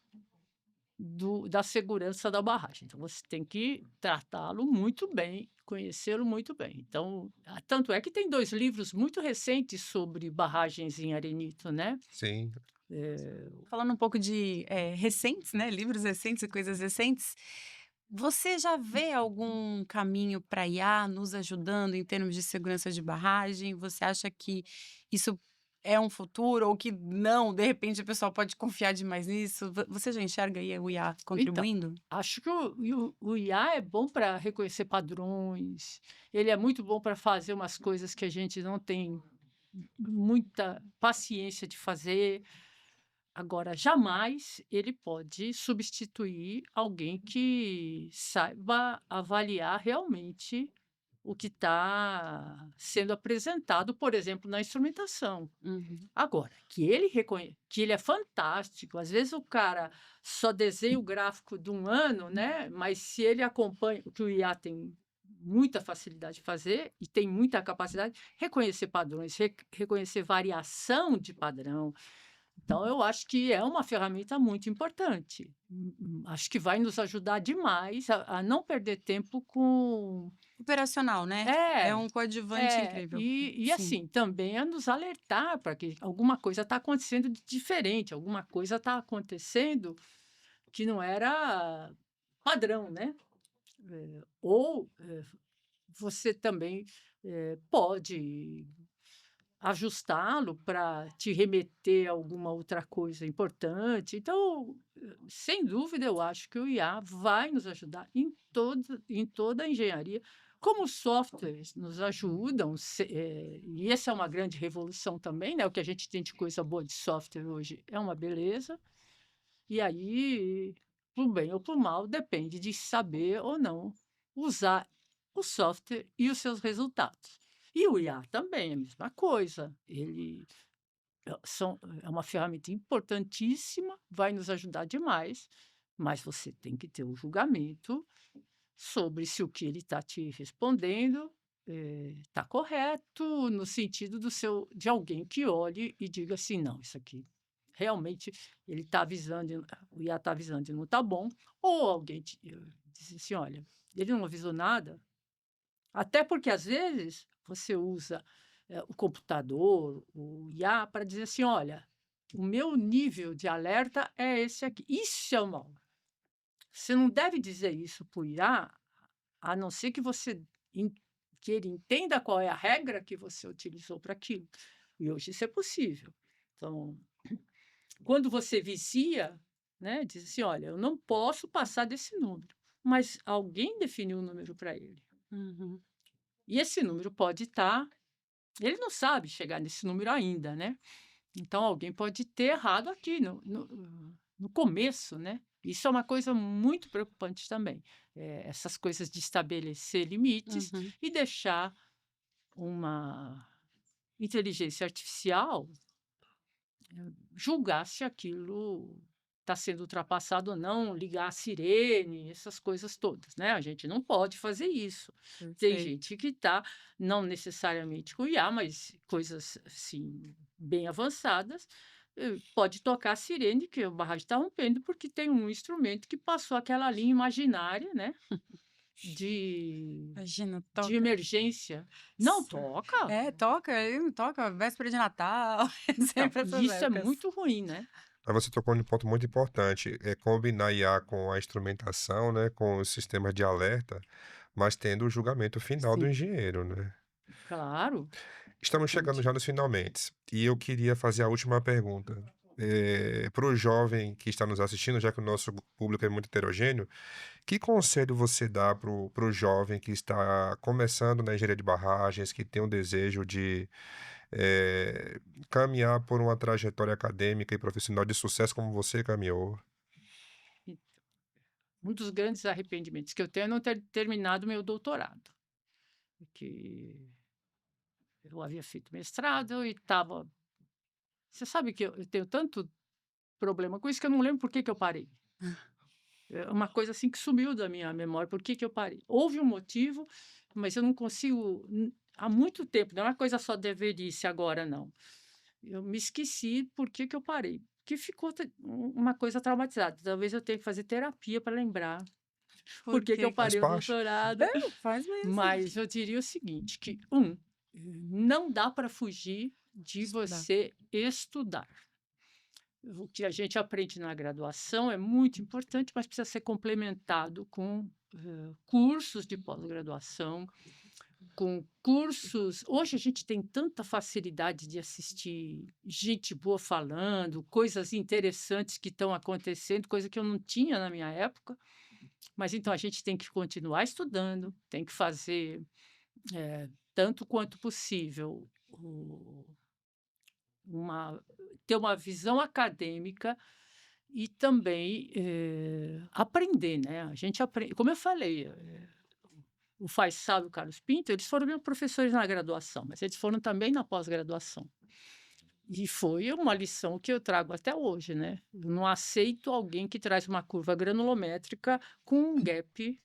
da segurança da barragem. Então, você tem que tratá-lo muito bem, conhecê-lo muito bem. Então, tanto é que tem 2 livros muito recentes sobre barragens em arenito, né? Sim. Falando um pouco de recentes, né? Livros recentes e coisas recentes. Você já vê algum caminho para IA nos ajudando em termos de segurança de barragem? Você acha que isso é um futuro ou que não, de repente o pessoal pode confiar demais nisso? Você já enxerga aí o IA Então, contribuindo? acho que o IA é bom para reconhecer padrões, ele é muito bom para fazer umas coisas que a gente não tem muita paciência de fazer. Agora, jamais ele pode substituir alguém que saiba avaliar realmente o que está sendo apresentado, por exemplo, na instrumentação. Uhum. Agora, que ele é fantástico. Às vezes o cara só desenha o gráfico de um ano, né? Mas se ele acompanha, o que o IA tem muita facilidade de fazer e tem muita capacidade, reconhecer padrões, reconhecer variação de padrão. Então, eu acho que é uma ferramenta muito importante. Acho que vai nos ajudar demais a não perder tempo com operacional, né? É É, um coadjuvante é. incrível. E Sim. assim, também é nos alertar para que alguma coisa está acontecendo de diferente, alguma coisa está acontecendo que não era padrão, né? Ou você também pode ajustá-lo para te remeter a alguma outra coisa importante. Então, sem dúvida, eu acho que o IA vai nos ajudar em toda a engenharia, como os softwares nos ajudam, e essa é uma grande revolução também, né? O que a gente tem de coisa boa de software hoje é uma beleza, e aí, para o bem ou para o mal, depende de saber ou não usar o software e os seus resultados. E o IA também é a mesma coisa. Ele é uma ferramenta importantíssima, vai nos ajudar demais, mas você tem que ter o julgamento sobre se o que ele está te respondendo está correto, no sentido de alguém que olhe e diga assim, não, isso aqui realmente ele está avisando, o IA está avisando e não está bom, ou alguém diz assim, olha, ele não avisou nada, até porque às vezes você usa o computador, o IA, para dizer assim, olha, o meu nível de alerta é esse aqui. Isso é o mal. Você não deve dizer isso para o IA, a não ser que que ele entenda qual é a regra que você utilizou para aquilo. E hoje isso é possível. Então, quando você vicia, né, diz assim, olha, eu não posso passar desse número, mas alguém definiu um número para ele. Uhum. E esse número pode estar, ele não sabe chegar nesse número ainda, né? Então alguém pode ter errado aqui no começo, né? Isso é uma coisa muito preocupante também. Essas coisas de estabelecer limites Uhum. e deixar uma inteligência artificial julgar se aquilo está sendo ultrapassado ou não, ligar a sirene, essas coisas todas, né? A gente não pode fazer isso. Tem Perfeito. gente que está, não necessariamente com IA, mas coisas assim, bem avançadas, pode tocar a sirene que a barragem está rompendo, porque tem um instrumento que passou aquela linha imaginária, né? De, Imagina, de toca. emergência. Não toca? É, toca, ele não toca, véspera de Natal, Então, sempre essas e isso é épocas. muito ruim, né? Aí você tocou num ponto muito importante, é combinar IA com a instrumentação, né, com os sistemas de alerta, mas tendo o julgamento final do Sim, engenheiro, né? Claro, Estamos chegando importante. já nos finalmente, e eu queria fazer a última pergunta. Para o jovem que está nos assistindo, já que o nosso público é muito heterogêneo, que conselho você dá para o jovem que está começando na engenharia de barragens, que tem o desejo de caminhar por uma trajetória acadêmica e profissional de sucesso como você caminhou? E um dos grandes arrependimentos que eu tenho é não ter terminado meu doutorado, porque eu havia feito mestrado e estava. Você sabe que eu tenho tanto problema com isso que eu não lembro por que que eu parei. É uma coisa assim que sumiu da minha memória, por que que eu parei. Houve um motivo, mas eu não consigo. Há muito tempo, não é uma coisa só de velhice agora, não. Eu me esqueci por que que eu parei. Que ficou uma coisa traumatizada. Talvez eu tenha que fazer terapia para lembrar por que que eu porque Faz parei o parte? doutorado. é, faz mesmo. Mas eu diria o seguinte, que não dá para fugir de Estudar. você estudar. O que a gente aprende na graduação é muito importante, mas precisa ser complementado com cursos de pós-graduação, com cursos. Hoje a gente tem tanta facilidade de assistir gente boa falando, coisas interessantes que estão acontecendo, coisa que eu não tinha na minha época. Mas então a gente tem que continuar estudando, tem que fazer tanto quanto possível uma, ter uma visão acadêmica e também aprender, né? A gente aprende, como eu falei, o Faisal e o Carlos Pinto, eles foram meus professores na graduação, mas eles foram também na pós-graduação. E foi uma lição que eu trago até hoje, né? Eu não aceito alguém que traz uma curva granulométrica com um gap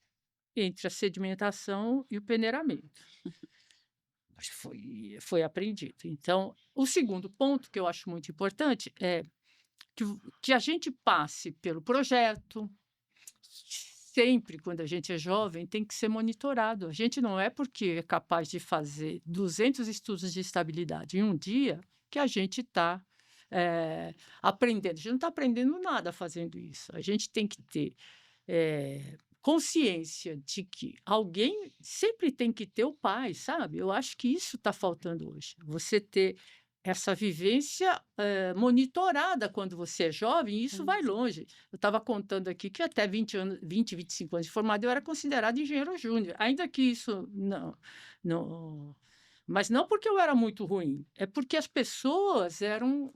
entre a sedimentação e o peneiramento. Mas foi aprendido. Então, o segundo ponto que eu acho muito importante é que a gente passe pelo projeto, sempre, quando a gente é jovem, tem que ser monitorado. A gente não é porque é capaz de fazer 200 estudos de estabilidade em um dia que a gente está aprendendo. A gente não está aprendendo nada fazendo isso. A gente tem que ter consciência de que alguém sempre tem que ter o pai, sabe? Eu acho que isso está faltando hoje. Você ter essa vivência monitorada quando você é jovem, e isso vai longe. Eu estava contando aqui que até 20 anos, 20, 25 anos de formado, eu era considerado engenheiro júnior, ainda que isso não, mas não porque eu era muito ruim, é porque as pessoas eram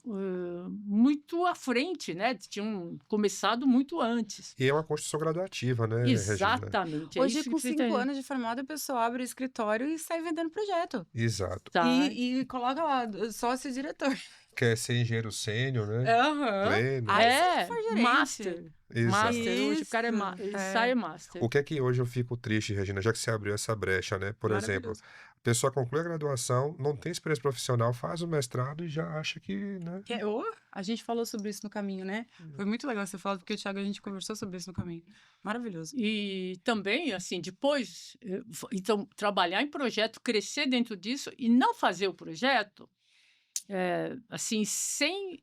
muito à frente, né? Tinham começado muito antes. E é uma construção gradativa, né, Regina? Exatamente, é Hoje, isso que com você 5 tem. anos de formado, a pessoa abre o escritório e sai vendendo projeto. Exato. Tá, E coloca lá, sócio-diretor. Quer ser engenheiro sênior, né? Aham. Pleno. Aí, se ele for gerente. master. Exato. Master, hoje o cara Isso, ele é. sai master. O que é que hoje eu fico triste, Regina, já que você abriu essa brecha, né? Por exemplo, Maravilhoso. a pessoa conclui a graduação, não tem experiência profissional, faz o mestrado e já acha que, né? A gente falou sobre isso no caminho, né? Foi muito legal você falar, porque o Thiago, a gente conversou sobre isso no caminho. Maravilhoso. E também, assim, depois, então, trabalhar em projeto, crescer dentro disso e não fazer o projeto, assim, sem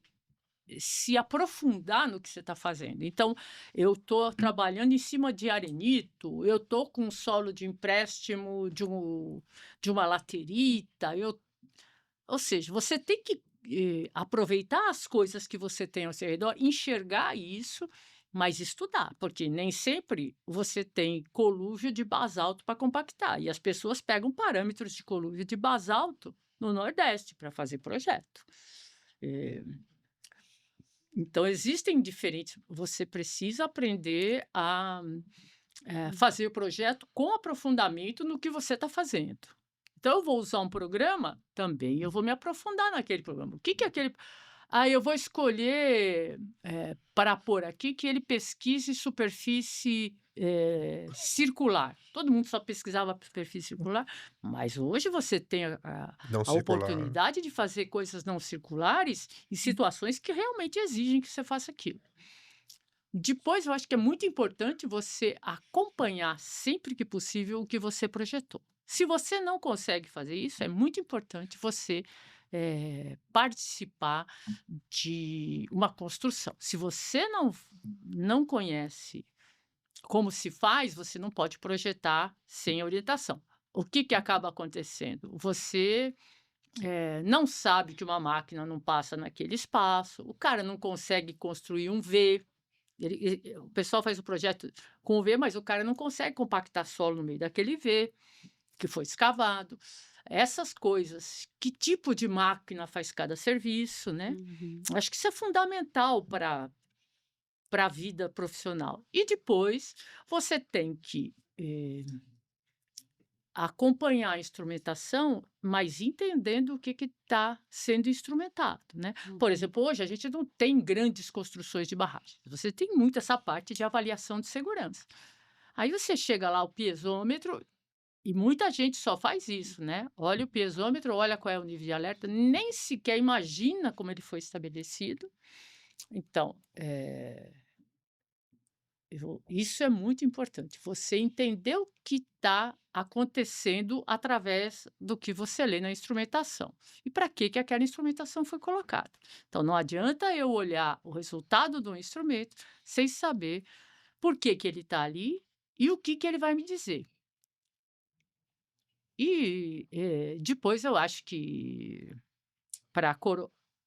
se aprofundar no que você está fazendo. Então, eu estou trabalhando em cima de arenito, eu estou com um solo de empréstimo de uma laterita, ou seja, você tem que aproveitar as coisas que você tem ao seu redor, enxergar isso, mas estudar, porque nem sempre você tem colúvio de basalto para compactar. E as pessoas pegam parâmetros de colúvio de basalto no Nordeste para fazer projeto. Então, existem diferentes. Você precisa aprender a fazer o projeto com aprofundamento no que você está fazendo. Então, eu vou usar um programa, também eu vou me aprofundar naquele programa. O que é aquele. Eu vou escolher para pôr aqui que ele pesquise superfície circular. Todo mundo só pesquisava superfície circular, mas hoje você tem Não a circular. oportunidade de fazer coisas não circulares em situações que realmente exigem que você faça aquilo. Depois, eu acho que é muito importante você acompanhar sempre que possível o que você projetou. Se você não consegue fazer isso, é muito importante você participar de uma construção. Se você não conhece como se faz, você não pode projetar sem orientação. O que acaba acontecendo? Você não sabe que uma máquina não passa naquele espaço, o cara não consegue construir um V. O pessoal faz o projeto com o V, mas o cara não consegue compactar solo no meio daquele V que foi escavado. Essas coisas, que tipo de máquina faz cada serviço, né? Acho que isso é fundamental para a vida profissional. E depois você tem que acompanhar a instrumentação, mas entendendo o que está sendo instrumentado, né? Por exemplo, hoje a gente não tem grandes construções de barragens. Você tem muito essa parte de avaliação de segurança. Aí você chega lá, o piezômetro, e muita gente só faz isso, né? Olha o piezômetro, olha qual é o nível de alerta, nem sequer imagina como ele foi estabelecido. Então, isso é muito importante. Você entender o que está acontecendo através do que você lê na instrumentação. E para que aquela instrumentação foi colocada. Então, não adianta eu olhar o resultado do instrumento sem saber por que ele está ali e o que ele vai me dizer. E depois eu acho que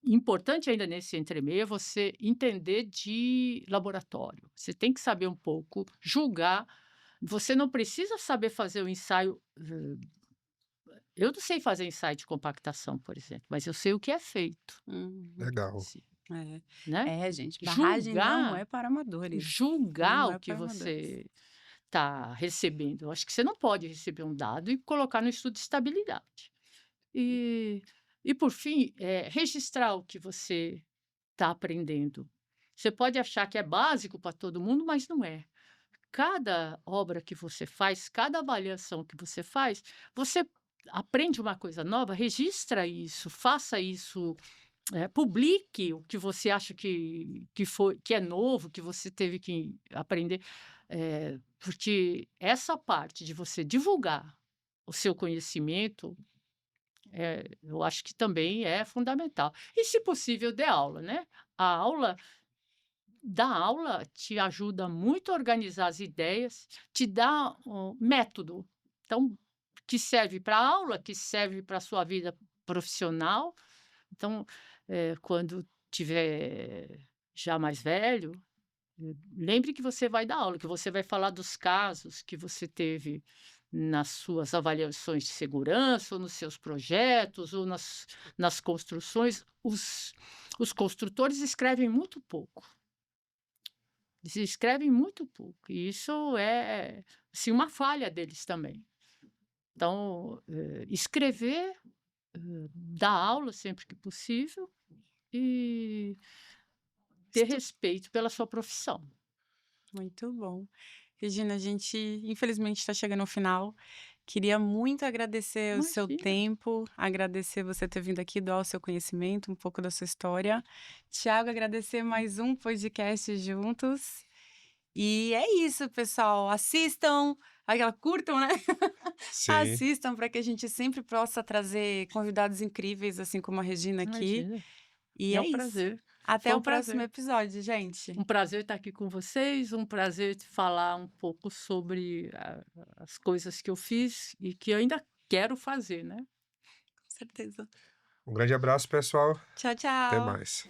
importante ainda nesse entremeio é você entender de laboratório. Você tem que saber um pouco, julgar. Você não precisa saber fazer o ensaio. Eu não sei fazer ensaio de compactação, por exemplo, mas eu sei o que é feito. Legal. Né? Gente, barragem não Julgar, é para amadores. julgar Não é o que para amadores. você está recebendo. Eu acho que você não pode receber um dado e colocar no estudo de estabilidade. E por fim, registrar o que você está aprendendo. Você pode achar que é básico para todo mundo, mas não é. Cada obra que você faz, cada avaliação que você faz, você aprende uma coisa nova, registra isso, faça isso publique o que você acha que é novo, que você teve que aprender, porque essa parte de você divulgar o seu conhecimento, eu acho que também é fundamental. E, se possível, dê aula, né? A aula Dar aula te ajuda muito a organizar as ideias, te dá um método, então, que serve para aula, que serve para a sua vida profissional. Então, quando tiver já mais velho, lembre que você vai dar aula, que você vai falar dos casos que você teve nas suas avaliações de segurança, ou nos seus projetos, ou nas construções. Os construtores escrevem muito pouco. Eles escrevem muito pouco, e isso é, assim, uma falha deles também. Então, escrever, dar aula sempre que possível e ter respeito pela sua profissão. Muito bom. Regina, a gente infelizmente está chegando ao final. Queria muito agradecer o seu Imagina. tempo, agradecer você ter vindo aqui, doar o seu conhecimento, um pouco da sua história. Tiago, agradecer mais um podcast juntos. E é isso, pessoal. Assistam, curtam, né? Sim. Assistam para que a gente sempre possa trazer convidados incríveis, assim como a Regina aqui. Imagina. E É é um isso. prazer. Até Foi o um próximo prazer. episódio, gente. Um prazer estar aqui com vocês, um prazer falar um pouco sobre as coisas que eu fiz e que eu ainda quero fazer, né? Com certeza. Um grande abraço, pessoal. Tchau, Até tchau. mais.